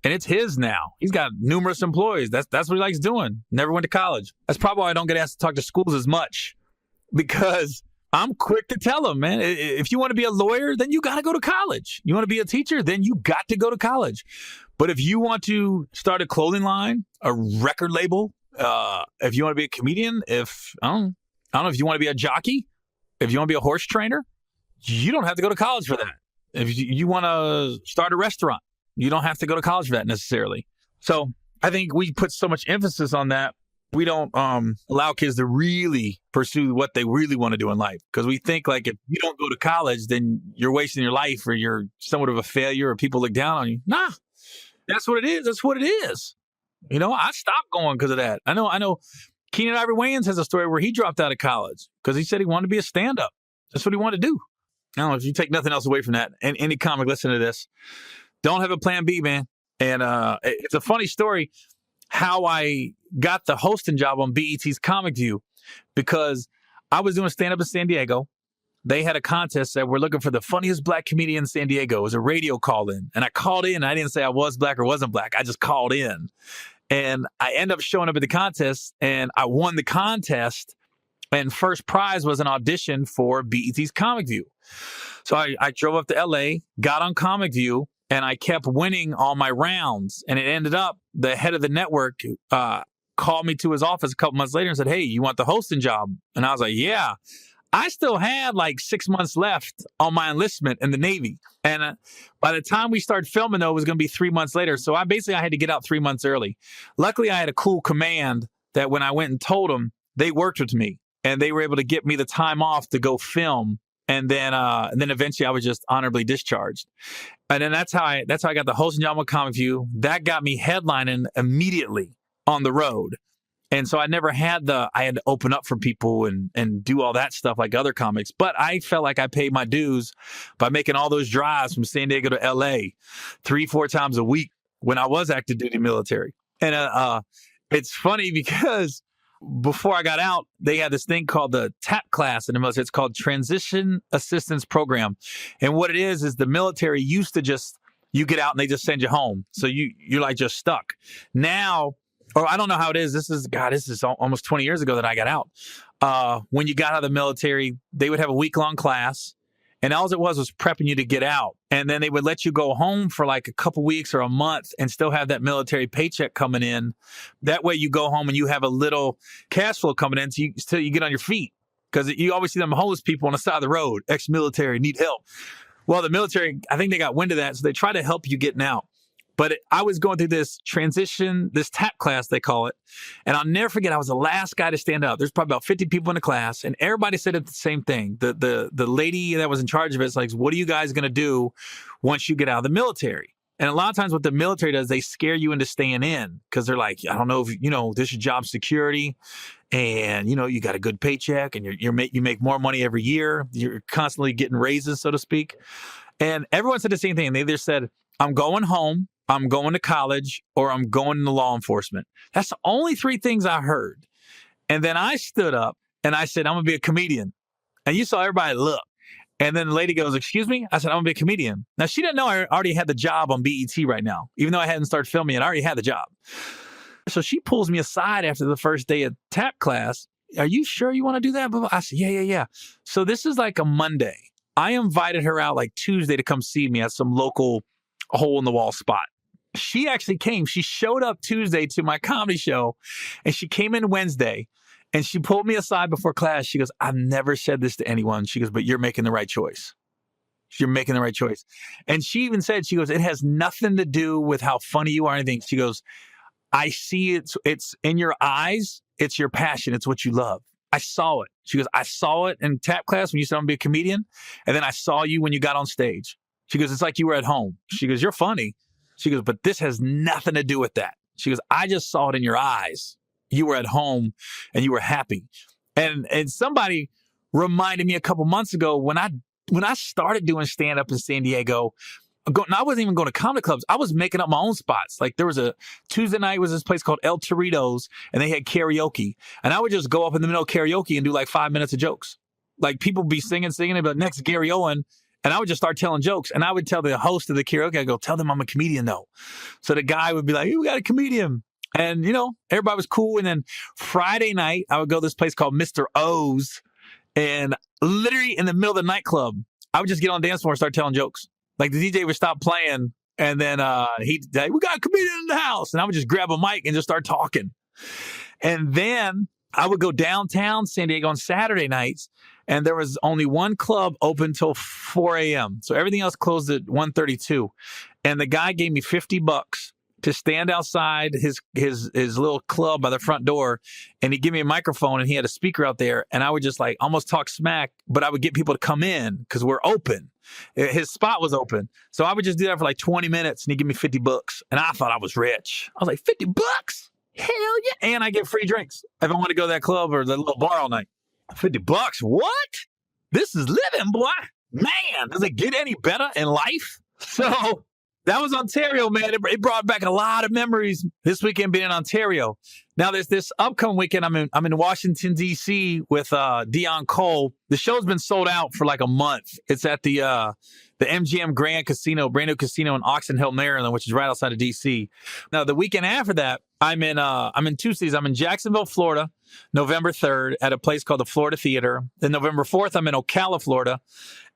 And it's his now. He's got numerous employees. That's what he likes doing. Never went to college. That's probably why I don't get asked to talk to schools as much, because I'm quick to tell them, man, if you want to be a lawyer, then you got to go to college. You want to be a teacher, then you got to go to college. But if you want to start a clothing line, a record label, if you want to be a comedian, I don't know if you want to be a jockey, if you want to be a horse trainer, you don't have to go to college for that. If you want to start a restaurant, you don't have to go to college for that necessarily. So I think we put so much emphasis on that. We don't allow kids to really pursue what they really want to do in life, because we think like if you don't go to college, then you're wasting your life or you're somewhat of a failure or people look down on you. Nah, that's what it is. That's what it is. You know, I stopped going because of that. I know Keenan Ivory Wayans has a story where he dropped out of college because he said he wanted to be a stand-up. That's what he wanted to do. I don't know if you take nothing else away from that. And any comic listening to this, don't have a plan B, man. And it's a funny story how I got the hosting job on BET's Comic View, because I was doing stand-up in San Diego. They had a contest that we're looking for the funniest black comedian in San Diego. It was a radio call-in. And I called in. I didn't say I was black or wasn't black. I just called in. And I ended up showing up at the contest, and I won the contest. And first prize was an audition for BET's Comic View. So I drove up to L.A., got on Comic View, and I kept winning all my rounds. And it ended up, the head of the network called me to his office a couple months later and said, hey, you want the hosting job? And I was like, yeah. I still had like 6 months left on my enlistment in the Navy. And by the time we started filming, though, it was going to be 3 months later. So I had to get out 3 months early. Luckily, I had a cool command that when I went and told them, they worked with me. And they were able to get me the time off to go film. And then eventually I was just honorably discharged. And then that's how I got the hosting job on Comic View. That got me headlining immediately on the road. And so I never had I had to open up for people and do all that stuff like other comics. But I felt like I paid my dues by making all those drives from San Diego to LA 3-4 times a week when I was active duty military. And it's funny because before I got out, they had this thing called the TAP class in the military. It's called Transition Assistance Program. And what it is the military used to just, you get out and they just send you home. So you're like just stuck. Now, or I don't know how it is. This is almost 20 years ago that I got out. When you got out of the military, they would have a week-long class. And all it was prepping you to get out. And then they would let you go home for like a couple weeks or a month and still have that military paycheck coming in. That way you go home and you have a little cash flow coming in till you get on your feet. Because you always see them homeless people on the side of the road, ex-military, need help. Well, the military, I think they got wind of that, so they try to help you getting out. But I was going through this transition, this TAP class, they call it. And I'll never forget, I was the last guy to stand up. There's probably about 50 people in the class, and everybody said the same thing. The lady that was in charge of it is like, what are you guys going to do once you get out of the military? And a lot of times what the military does, they scare you into staying in because they're like, I don't know if, this is job security and, you got a good paycheck and you make more money every year. You're constantly getting raises, so to speak. And everyone said the same thing. They either said, I'm going home, I'm going to college, or I'm going into law enforcement. That's the only three things I heard. And then I stood up and I said, I'm going to be a comedian. And you saw everybody look. And then the lady goes, excuse me? I said, I'm going to be a comedian. Now, she didn't know I already had the job on BET right now. Even though I hadn't started filming it, I already had the job. So she pulls me aside after the first day of TAP class. Are you sure you want to do that? I said, yeah. So this is like a Monday. I invited her out like Tuesday to come see me at some local hole-in-the-wall spot. She actually came. She showed up Tuesday to my comedy show, and she came in Wednesday, and she pulled me aside before class. She goes, I've never said this to anyone. She goes, but you're making the right choice. You're making the right choice. And she even said, she goes, it has nothing to do with how funny you are or anything. She goes, I see it's in your eyes. It's your passion. It's what you love. I saw it. She goes, I saw it in TAP class when you said I'm going to be a comedian. And then I saw you when you got on stage. She goes, it's like you were at home. She goes, you're funny. She goes, but this has nothing to do with that. She goes, I just saw it in your eyes. You were at home and you were happy. And somebody reminded me a couple months ago when I started doing stand-up in San Diego, I wasn't even going to comedy clubs. I was making up my own spots. Like there was a Tuesday night was this place called El Torito's and they had karaoke. And I would just go up in the middle of karaoke and do like 5 minutes of jokes. Like people be singing, but next Gary Owen. And I would just start telling jokes. And I would tell the host of the karaoke, I go, tell them I'm a comedian though. So the guy would be like, hey, we got a comedian. And, everybody was cool. And then Friday night, I would go to this place called Mr. O's. And literally in the middle of the nightclub, I would just get on the dance floor and start telling jokes. Like the DJ would stop playing. And then he'd say, we got a comedian in the house. And I would just grab a mic and just start talking. And then I would go downtown San Diego on Saturday nights, and there was only one club open till 4 a.m. So everything else closed at 1:32. And the guy gave me $50 to stand outside his little club by the front door, and he'd give me a microphone, and he had a speaker out there, and I would just like almost talk smack, but I would get people to come in because we're open. His spot was open. So I would just do that for like 20 minutes, and he'd give me $50. And I thought I was rich. I was like, $50? Hell yeah. And I get free drinks if I want to go to that club or the little bar all night. $50? What? This is living, boy. Man, does it get any better in life? So that was Ontario, man. It brought back a lot of memories this weekend being in Ontario. Now, there's this upcoming weekend. I'm in Washington, D.C. with Dion Cole. The show's been sold out for like a month. It's at the MGM Grand Casino, brand new casino in Oxon Hill, Maryland, which is right outside of D.C. Now, the weekend after that, I'm in two cities. I'm in Jacksonville, Florida, November 3rd at a place called the Florida Theater. Then November 4th, I'm in Ocala, Florida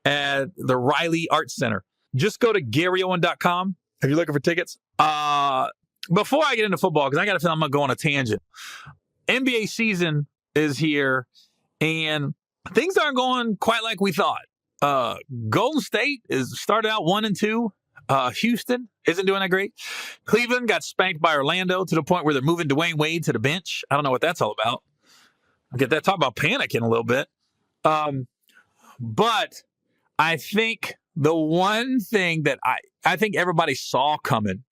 at the Riley Arts Center. Just go to GaryOwen.com if you're looking for tickets. Before I get into football, because I got to feel I'm going to go on a tangent. NBA season is here, and things aren't going quite like we thought. Golden State is started out 1-2. Houston isn't doing that great. Cleveland got spanked by Orlando to the point where they're moving Dwayne Wade to the bench. I don't know what that's all about. I'll get that. Talk about panicking a little bit. But I think the one thing that I think everybody saw coming,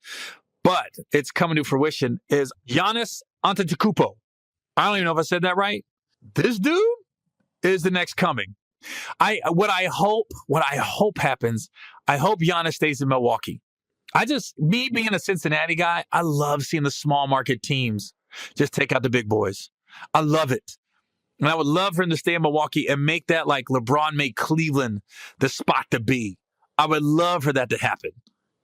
but it's coming to fruition, is Giannis Antetokounmpo. I don't even know if I said that right. This dude is the next coming. What I hope happens, I hope Giannis stays in Milwaukee. Me being a Cincinnati guy, I love seeing the small market teams just take out the big boys. I love it. And I would love for him to stay in Milwaukee and make that like LeBron made Cleveland the spot to be. I would love for that to happen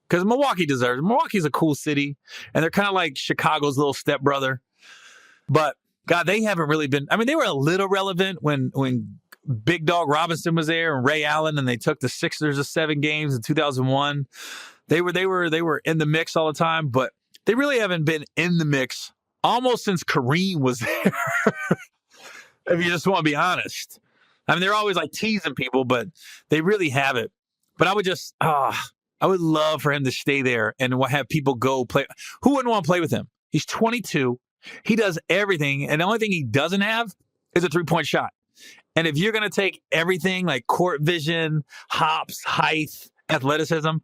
because Milwaukee deserves it. Milwaukee's a cool city, and they're kind of like Chicago's little stepbrother. But, God, they haven't really been – I mean, they were a little relevant when Big Dog Robinson was there and Ray Allen, and they took the Sixers to 7 games in 2001. They were in the mix all the time, but they really haven't been in the mix almost since Kareem was there, if you just want to be honest. I mean, they're always like teasing people, but they really haven't. But I would just, I would love for him to stay there and have people go play. Who wouldn't want to play with him? He's 22. He does everything. And the only thing he doesn't have is a 3-point shot. And if you're going to take everything like court vision, hops, height, athleticism,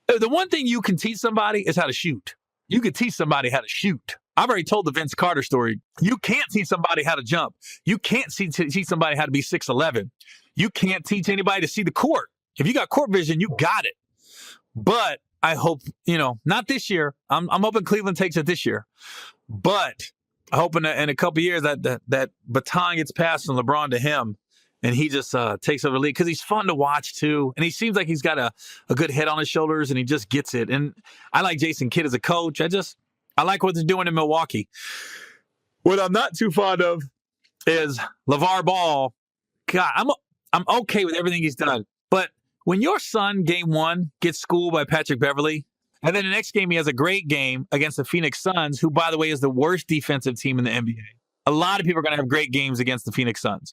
the one thing you can teach somebody is how to shoot. You can teach somebody how to shoot. I've already told the Vince Carter story. You can't teach somebody how to jump. You can't teach somebody how to be 6'11". You can't teach anybody to see the court. If you got court vision, you got it. But I hope, not this year. I'm hoping Cleveland takes it this year. But I hope in a couple of years that baton gets passed from LeBron to him, and he just takes over the league because he's fun to watch too. And he seems like he's got a good head on his shoulders, and he just gets it. And I like Jason Kidd as a coach. I like what they're doing in Milwaukee. What I'm not too fond of is LeVar Ball. God, I'm okay with everything he's done. But when your son, game 1, gets schooled by Patrick Beverley, and then the next game he has a great game against the Phoenix Suns, who, by the way, is the worst defensive team in the NBA. A lot of people are going to have great games against the Phoenix Suns.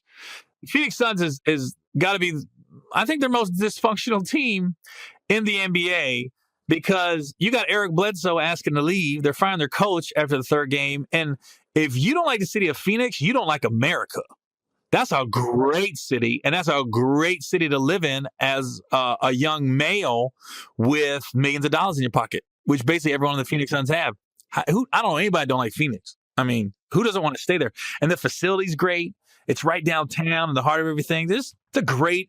The Phoenix Suns is got to be, I think, their most dysfunctional team in the NBA because you got Eric Bledsoe asking to leave. They're firing their coach after the 3rd game. And if you don't like the city of Phoenix, you don't like America. That's a great city, and that's a great city to live in as a young male with millions of dollars in your pocket, which basically everyone in the Phoenix Suns have. I don't know anybody don't like Phoenix. I mean, who doesn't want to stay there? And the facility's great. It's right downtown in the heart of everything. It's a great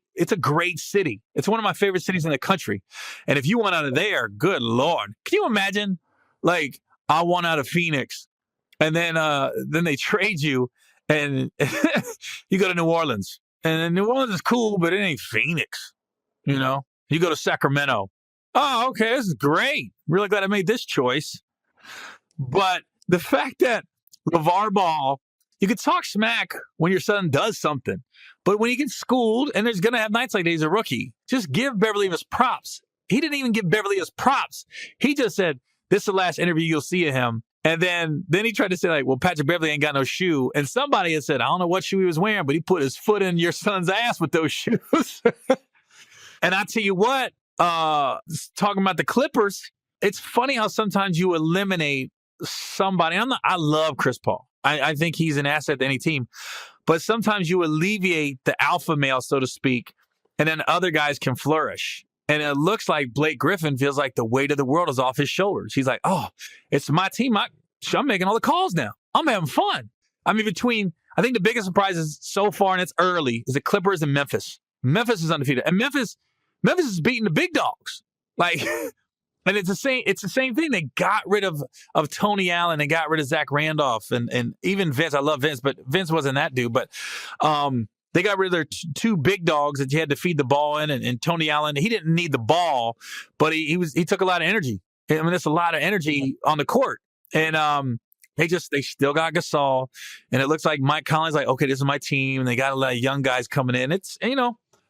city. It's one of my favorite cities in the country. And if you want out of there, good Lord. Can you imagine, like, I want out of Phoenix, and then they trade you, and you go to New Orleans. And New Orleans is cool, but it ain't Phoenix. You go to Sacramento. Oh, okay, this is great. Really glad I made this choice. But the fact that LeVar Ball, you could talk smack when your son does something. But when he gets schooled, and there's going to have nights like that, he's a rookie, just give Beverly his props. He didn't even give Beverly his props. He just said, this is the last interview you'll see of him. And then he tried to say, like, well, Patrick Beverly ain't got no shoe. And somebody had said, I don't know what shoe he was wearing, but he put his foot in your son's ass with those shoes. And I tell you what, talking about the Clippers, it's funny how sometimes you eliminate somebody. I love Chris Paul. I think he's an asset to any team. But sometimes you alleviate the alpha male, so to speak, and then other guys can flourish. And it looks like Blake Griffin feels like the weight of the world is off his shoulders. He's like, oh, it's my team. I'm making all the calls now. I'm having fun. I mean, I think the biggest surprises so far, and it's early, is the Clippers and Memphis. Memphis is undefeated. And Memphis is beating the big dogs. Like, and it's the same thing. They got rid of Tony Allen. They got rid of Zach Randolph and even Vince. I love Vince, but Vince wasn't that dude. But they got rid of their two big dogs that you had to feed the ball in. And Tony Allen, he didn't need the ball, but he took a lot of energy. I mean, there's a lot of energy on the court. And they still got Gasol. And it looks like Mike Conley's like, okay, this is my team. And they got a lot of young guys coming in. It's,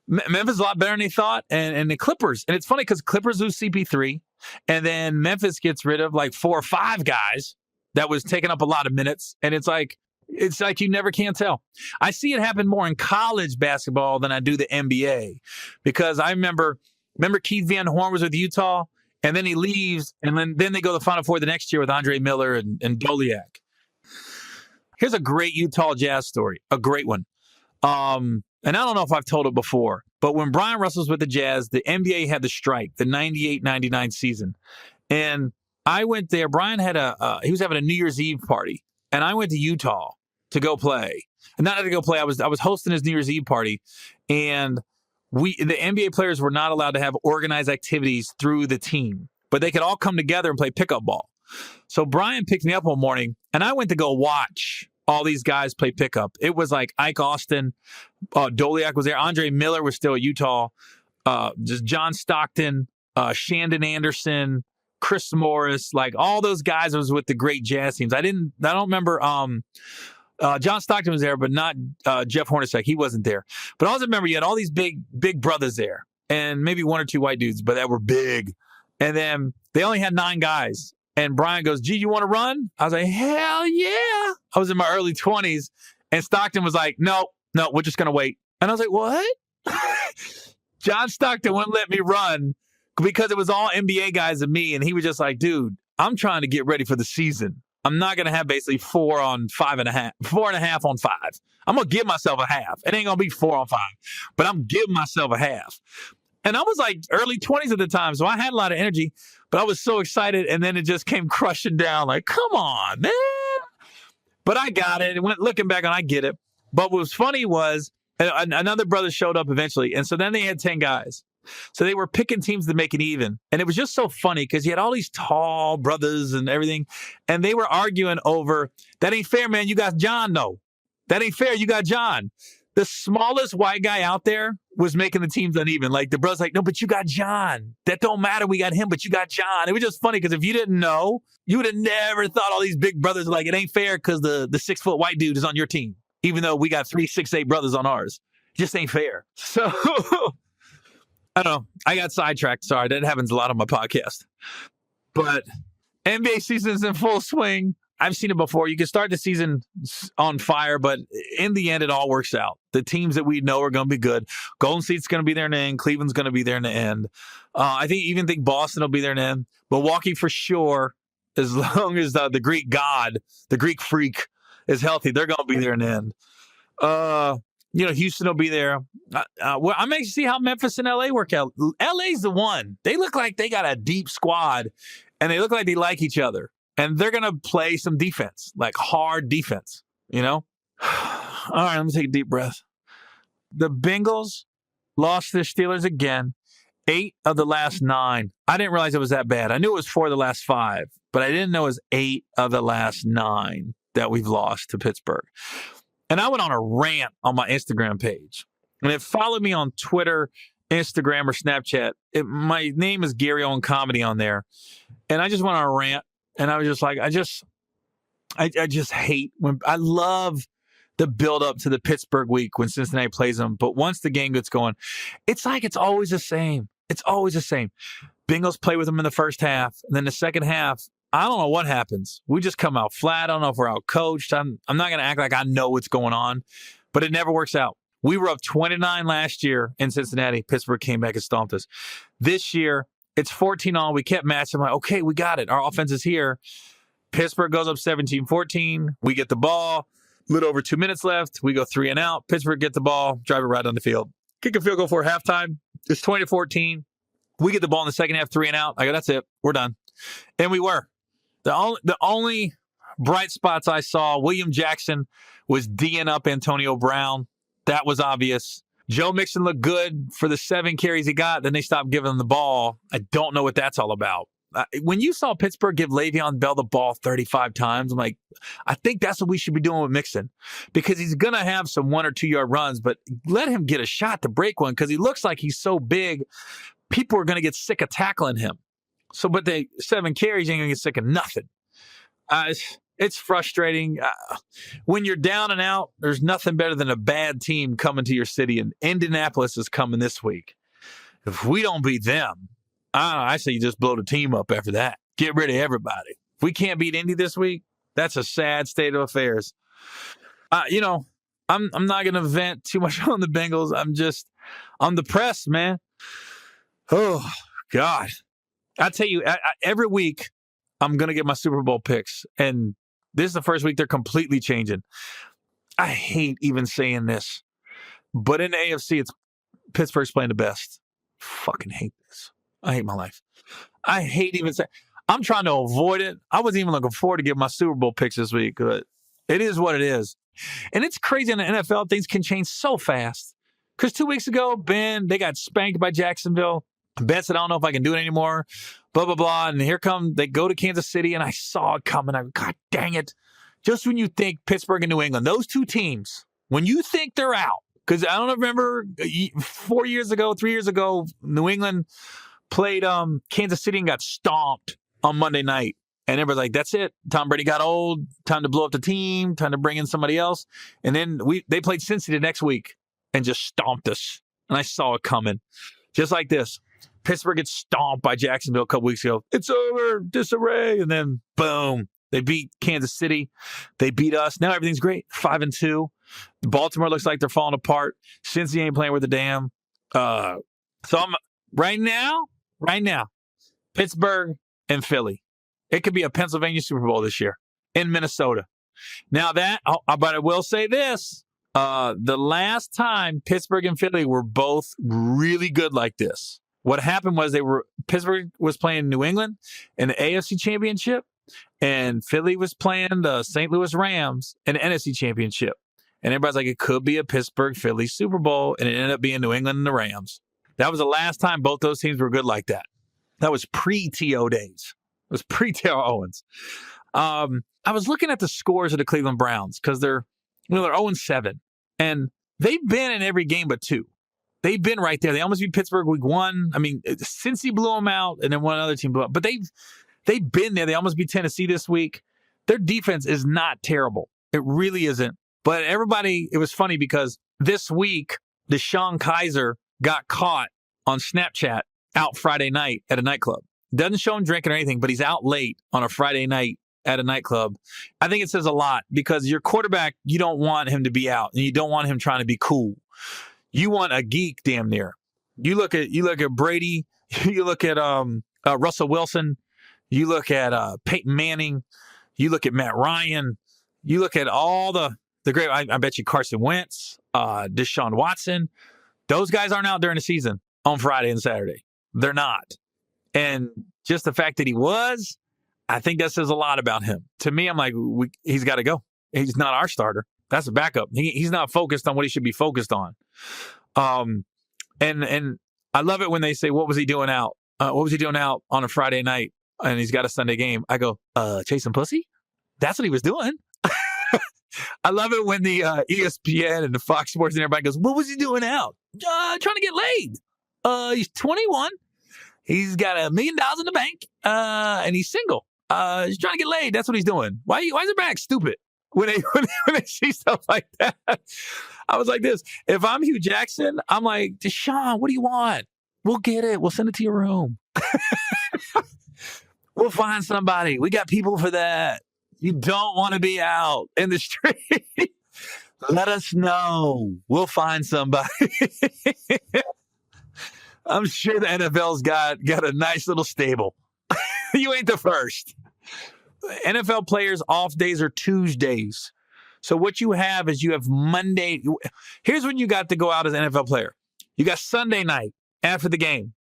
Memphis is a lot better than they thought. And the Clippers. And it's funny because Clippers lose CP3. And then Memphis gets rid of like 4 or 5 guys that was taking up a lot of minutes. And it's like you never can tell. I see it happen more in college basketball than I do the NBA, because I remember Keith Van Horn was with Utah, and then he leaves, and then they go to the Final Four the next year with Andre Miller and Doliak. Here's a great Utah Jazz story, a great one. And I don't know if I've told it before, but when Brian Russell was with the Jazz, the NBA had the strike, the 98-99 season. And I went there. Brian had he was having a New Year's Eve party, and I went to Utah to go play. And not to go play, I was hosting his New Year's Eve party, and the NBA players were not allowed to have organized activities through the team, but they could all come together and play pickup ball. So Brian picked me up one morning, and I went to go watch all these guys play pickup. It was like Ike Austin, Doliak was there, Andre Miller was still at Utah, just John Stockton, Shandon Anderson, Chris Morris, like all those guys was with the great Jazz teams. I don't remember John Stockton was there, but not Jeff Hornacek. He wasn't there. But I also remember you had all these big brothers there, and maybe 1 or 2 white dudes, but that were big. And then they only had 9 guys. And Brian goes, gee, you want to run? I was like, hell yeah. I was in my early 20s. And Stockton was like, no, we're just going to wait. And I was like, what? John Stockton wouldn't let me run because it was all NBA guys and me. And he was just like, dude, I'm trying to get ready for the season. I'm not going to have basically 4 on 5.5, 4.5 on 5. I'm going to give myself a half. It ain't going to be 4 on 5, but I'm giving myself a half. And I was like early 20s at the time, so I had a lot of energy, but I was so excited, and then it just came crushing down like, come on, man. But I got it. Looking back on, I get it. But what was funny was another brother showed up eventually, and so then they had 10 guys. So they were picking teams to make it even. And it was just so funny because you had all these tall brothers and everything, and they were arguing over, that ain't fair, man. You got John, though. That ain't fair. You got John. The smallest white guy out there was making the teams uneven. Like the brother's like, no, but you got John. That don't matter. We got him, but you got John. It was just funny because if you didn't know, you would have never thought all these big brothers were like, it ain't fair because the 6-foot white dude is on your team, even though we got 3 6'8" brothers on ours. It just ain't fair. So I don't know. I got sidetracked. Sorry, that happens a lot on my podcast. But NBA season is in full swing. I've seen it before. You can start the season on fire, but in the end, it all works out. The teams that we know are going to be good. Golden State's going to be there in the end. Cleveland's going to be there in the end. I think Boston will be there in the end. Milwaukee for sure, as long as the Greek god, the Greek freak is healthy, they're going to be there in the end. Houston will be there. I'm anxious to see how Memphis and LA work out. LA's the one. They look like they got a deep squad, and they look like they like each other. And they're going to play some defense, like hard defense, All right, let me take a deep breath. The Bengals lost to the Steelers again, 8 of the last 9. I didn't realize it was that bad. I knew it was 4 of the last 5, but I didn't know it was 8 of the last 9 that we've lost to Pittsburgh. And I went on a rant on my Instagram page. And it followed me on Twitter, Instagram, or Snapchat. My name is Gary Owen Comedy on there. And I just went on a rant. And I was just like, I just hate when I love the build up to the Pittsburgh week when Cincinnati plays them. But once the game gets going, it's like it's always the same. It's always the same. Bengals play with them in the first half. And then the second half, I don't know what happens. We just come out flat. I don't know if we're out coached. I'm not going to act like I know what's going on, but it never works out. We were up 29 last year in Cincinnati. Pittsburgh came back and stomped us. This year, it's 14 all. We kept matching. I'm like, okay, we got it. Our offense is here. Pittsburgh goes up 17-14. We get the ball. A little over 2 minutes left. We go 3 and out. Pittsburgh get the ball, drive it right on the field. Kick a field goal for halftime. It's 20-14. We get the ball in the second half, 3 and out. I go, that's it. We're done. And we were. The only bright spots I saw, William Jackson was D'ing up Antonio Brown. That was obvious. Joe Mixon looked good for the 7 carries he got. Then they stopped giving him the ball. I don't know what that's all about. When you saw Pittsburgh give Le'Veon Bell the ball 35 times, I'm like, I think that's what we should be doing with Mixon, because he's going to have some 1 or 2 yard runs, but let him get a shot to break one, because he looks like he's so big, people are going to get sick of tackling him. So, but 7 carries, you ain't going to get sick of nothing. It's frustrating. When you're down and out, there's nothing better than a bad team coming to your city, and Indianapolis is coming this week. If we don't beat them, I say you just blow the team up after that. Get rid of everybody. If we can't beat Indy this week, that's a sad state of affairs. I'm not going to vent too much on the Bengals. I'm depressed, man. Oh, God. I tell you, every week I'm going to get my Super Bowl picks, and this is the first week they're completely changing. I hate even saying this, but in the AFC, it's Pittsburgh's playing the best. Fucking hate this. I hate my life. I hate even saying. I'm trying to avoid it. I wasn't even looking forward to get my Super Bowl picks this week, but it is what it is. And it's crazy in the NFL. Things can change so fast. Because 2 weeks ago, they got spanked by Jacksonville. Ben said, I don't know if I can do it anymore. Blah, blah, blah. And they go to Kansas City, and I saw it coming. I go, God dang it. Just when you think Pittsburgh and New England, those 2 teams, when you think they're out, because I don't remember 3 years ago, New England played Kansas City and got stomped on Monday night. And everybody's like, that's it. Tom Brady got old. Time to blow up the team. Time to bring in somebody else. And then they played Cincy the next week and just stomped us. And I saw it coming. Just like this. Pittsburgh gets stomped by Jacksonville a couple weeks ago. It's over. Disarray. And then, boom. They beat Kansas City. They beat us. Now everything's great. 5-2. Baltimore looks like they're falling apart. Cincy ain't playing with a damn. So I'm right now, Pittsburgh and Philly. It could be a Pennsylvania Super Bowl this year in Minnesota. Now but I will say this. The last time Pittsburgh and Philly were both really good like this, what happened was Pittsburgh was playing New England in the AFC Championship, and Philly was playing the St. Louis Rams in the NFC Championship. And everybody's like, it could be a Pittsburgh-Philly Super Bowl, and it ended up being New England and the Rams. That was the last time both those teams were good like that. That was pre-T.O. days. It was pre-T.O. Owens. I was looking at the scores of the Cleveland Browns because they're 0-7. And they've been in every game but 2. They've been right there. They almost beat Pittsburgh week 1. I mean, Cincy blew them out, and then one other team blew up. But they've been there. They almost beat Tennessee this week. Their defense is not terrible. It really isn't. But it was funny because this week, Deshaun Kaiser got caught on Snapchat out Friday night at a nightclub. Doesn't show him drinking or anything, but he's out late on a Friday night at a nightclub. I think it says a lot because your quarterback, you don't want him to be out, and you don't want him trying to be cool. You want a geek damn near. You look at Brady, you look at Russell Wilson, you look at Peyton Manning, you look at Matt Ryan, you look at all the great, I bet you Carson Wentz, Deshaun Watson. Those guys aren't out during the season on Friday and Saturday. They're not. And just the fact that he was, I think that says a lot about him. To me, I'm like, he's got to go. He's not our starter. That's a backup. He's not focused on what he should be focused on. And I love it when they say, what was he doing out? What was he doing out on a Friday night? And he's got a Sunday game. I go, chasing pussy? That's what he was doing. I love it when the ESPN and the Fox Sports and everybody goes, what was he doing out? Trying to get laid. He's 21. He's got $1 million in the bank. And he's single. He's trying to get laid. That's what he's doing. Why is everybody act stupid when they see stuff like that? I was like this. If I'm Hugh Jackson, I'm like, Deshaun, what do you want? We'll get it. We'll send it to your room. We'll find somebody. We got people for that. You don't want to be out in the street. Let us know. We'll find somebody. I'm sure the NFL's got a nice little stable. You ain't the first. NFL players' off days are Tuesdays. So what you have is you have Monday. Here's when you got to go out as an NFL player. You got Sunday night after the game.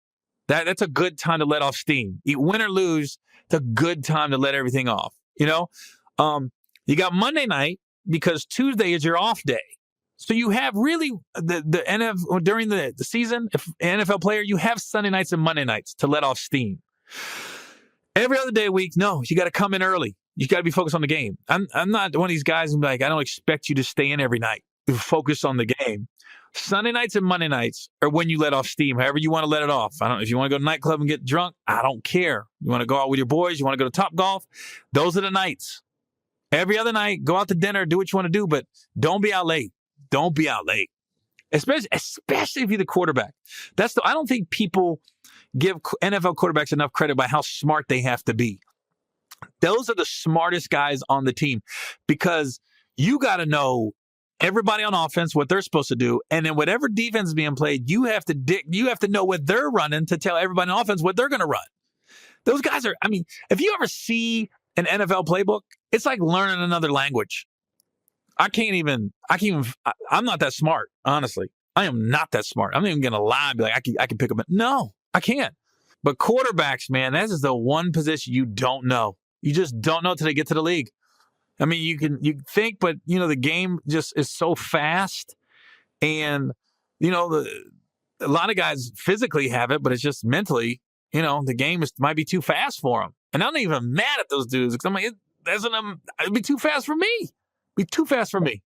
That's a good time to let off steam. Win or lose, it's a good time to let everything off. You got Monday night because Tuesday is your off day. So you have really the NFL during the season, if an NFL player, you have Sunday nights and Monday nights to let off steam. Every other day a week, no, you got to come in early. You got to be focused on the game. I'm not one of these guys who's like, I don't expect you to stay in every night. Focus on the game. Sunday nights and Monday nights are when you let off steam, however you want to let it off. If you want to go to a nightclub and get drunk, I don't care. You want to go out with your boys, you want to go to Topgolf, those are the nights. Every other night, go out to dinner, do what you want to do, but don't be out late. Don't be out late. Especially if you're the quarterback. I don't think people give NFL quarterbacks enough credit by how smart they have to be. Those are the smartest guys on the team because you got to know everybody on offense, what they're supposed to do, and then whatever defense is being played, you have to know what they're running to tell everybody on offense what they're going to run. Those guys are, if you ever see an NFL playbook, it's like learning another language. I'm not that smart, honestly. I am not that smart. I'm not even going to lie and be like, I can pick them up. No, I can't. But quarterbacks, man, that is the one position you don't know. You just don't know until they get to the league. You think, but the game just is so fast, and a lot of guys physically have it, but it's just mentally, the game might be too fast for them. And I'm not even mad at those dudes because I'm like, it'd be too fast for me. Be too fast for me.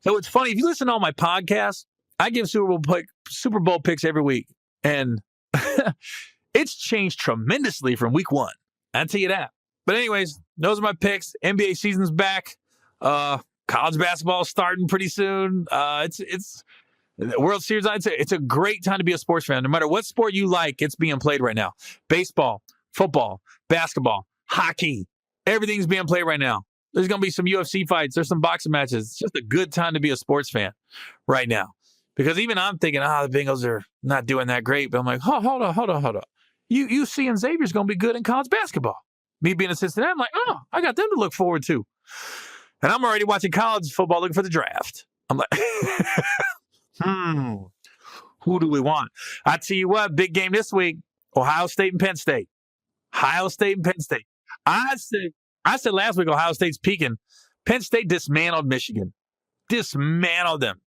So it's funny if you listen to all my podcasts, I give Super Bowl picks every week, and it's changed tremendously from week one. I'll tell you that. But anyways, those are my picks. NBA season's back. College basketball is starting pretty soon. It's the World Series. I'd say it's a great time to be a sports fan. No matter what sport you like, it's being played right now. Baseball, football, basketball, hockey, everything's being played right now. There's going to be some UFC fights. There's some boxing matches. It's just a good time to be a sports fan right now. Because even I'm thinking, the Bengals are not doing that great. But I'm like, hold on. UC and Xavier's going to be good in college basketball. Me being a Cincinnati, I'm like, I got them to look forward to. And I'm already watching college football looking for the draft. I'm like, who do we want? I tell you what, big game this week, Ohio State and Penn State. I said last week Ohio State's peaking. Penn State dismantled Michigan. Dismantled them.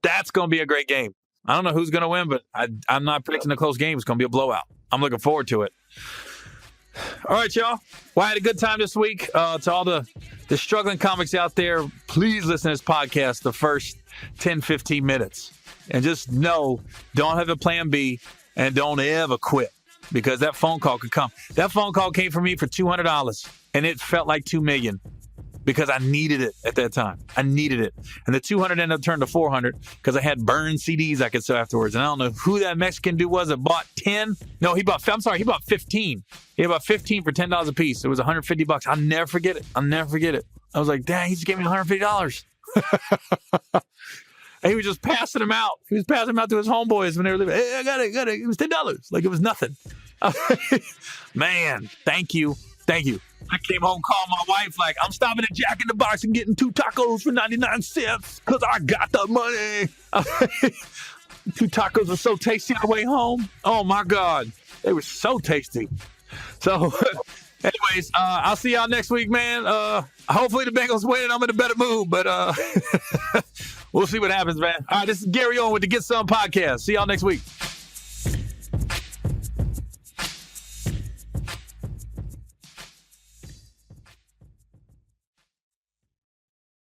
That's going to be a great game. I don't know who's going to win, but I'm not predicting a close game. It's going to be a blowout. I'm looking forward to it. All right, y'all. Well, I had a good time this week. To all the struggling comics out there, please listen to this podcast the first 10, 15 minutes. And just know, don't have a plan B and don't ever quit because that phone call could come. That phone call came from me for $200, and it felt like $2 million because I needed it at that time. I needed it. And the 200 ended up turning to 400 because I had burned CDs I could sell afterwards. And I don't know who that Mexican dude was that bought 10. No, he bought 15. He bought 15 for $10 a piece. It was $150. I'll never forget it. I was like, dang, he just gave me $150. And he was just passing them out. He was passing them out to his homeboys when they were leaving. Hey, I got it. It was $10. Like it was nothing. Man, thank you. I came home, called my wife, like, I'm stopping at Jack in the Box and getting 2 tacos for 99 cents because I got the money. 2 tacos were so tasty on the way home. Oh, my God. They were so tasty. So, anyways, I'll see y'all next week, man. Hopefully the Bengals win and I'm in a better mood, but we'll see what happens, man. All right, this is Gary Owen with the Get Some podcast. See y'all next week.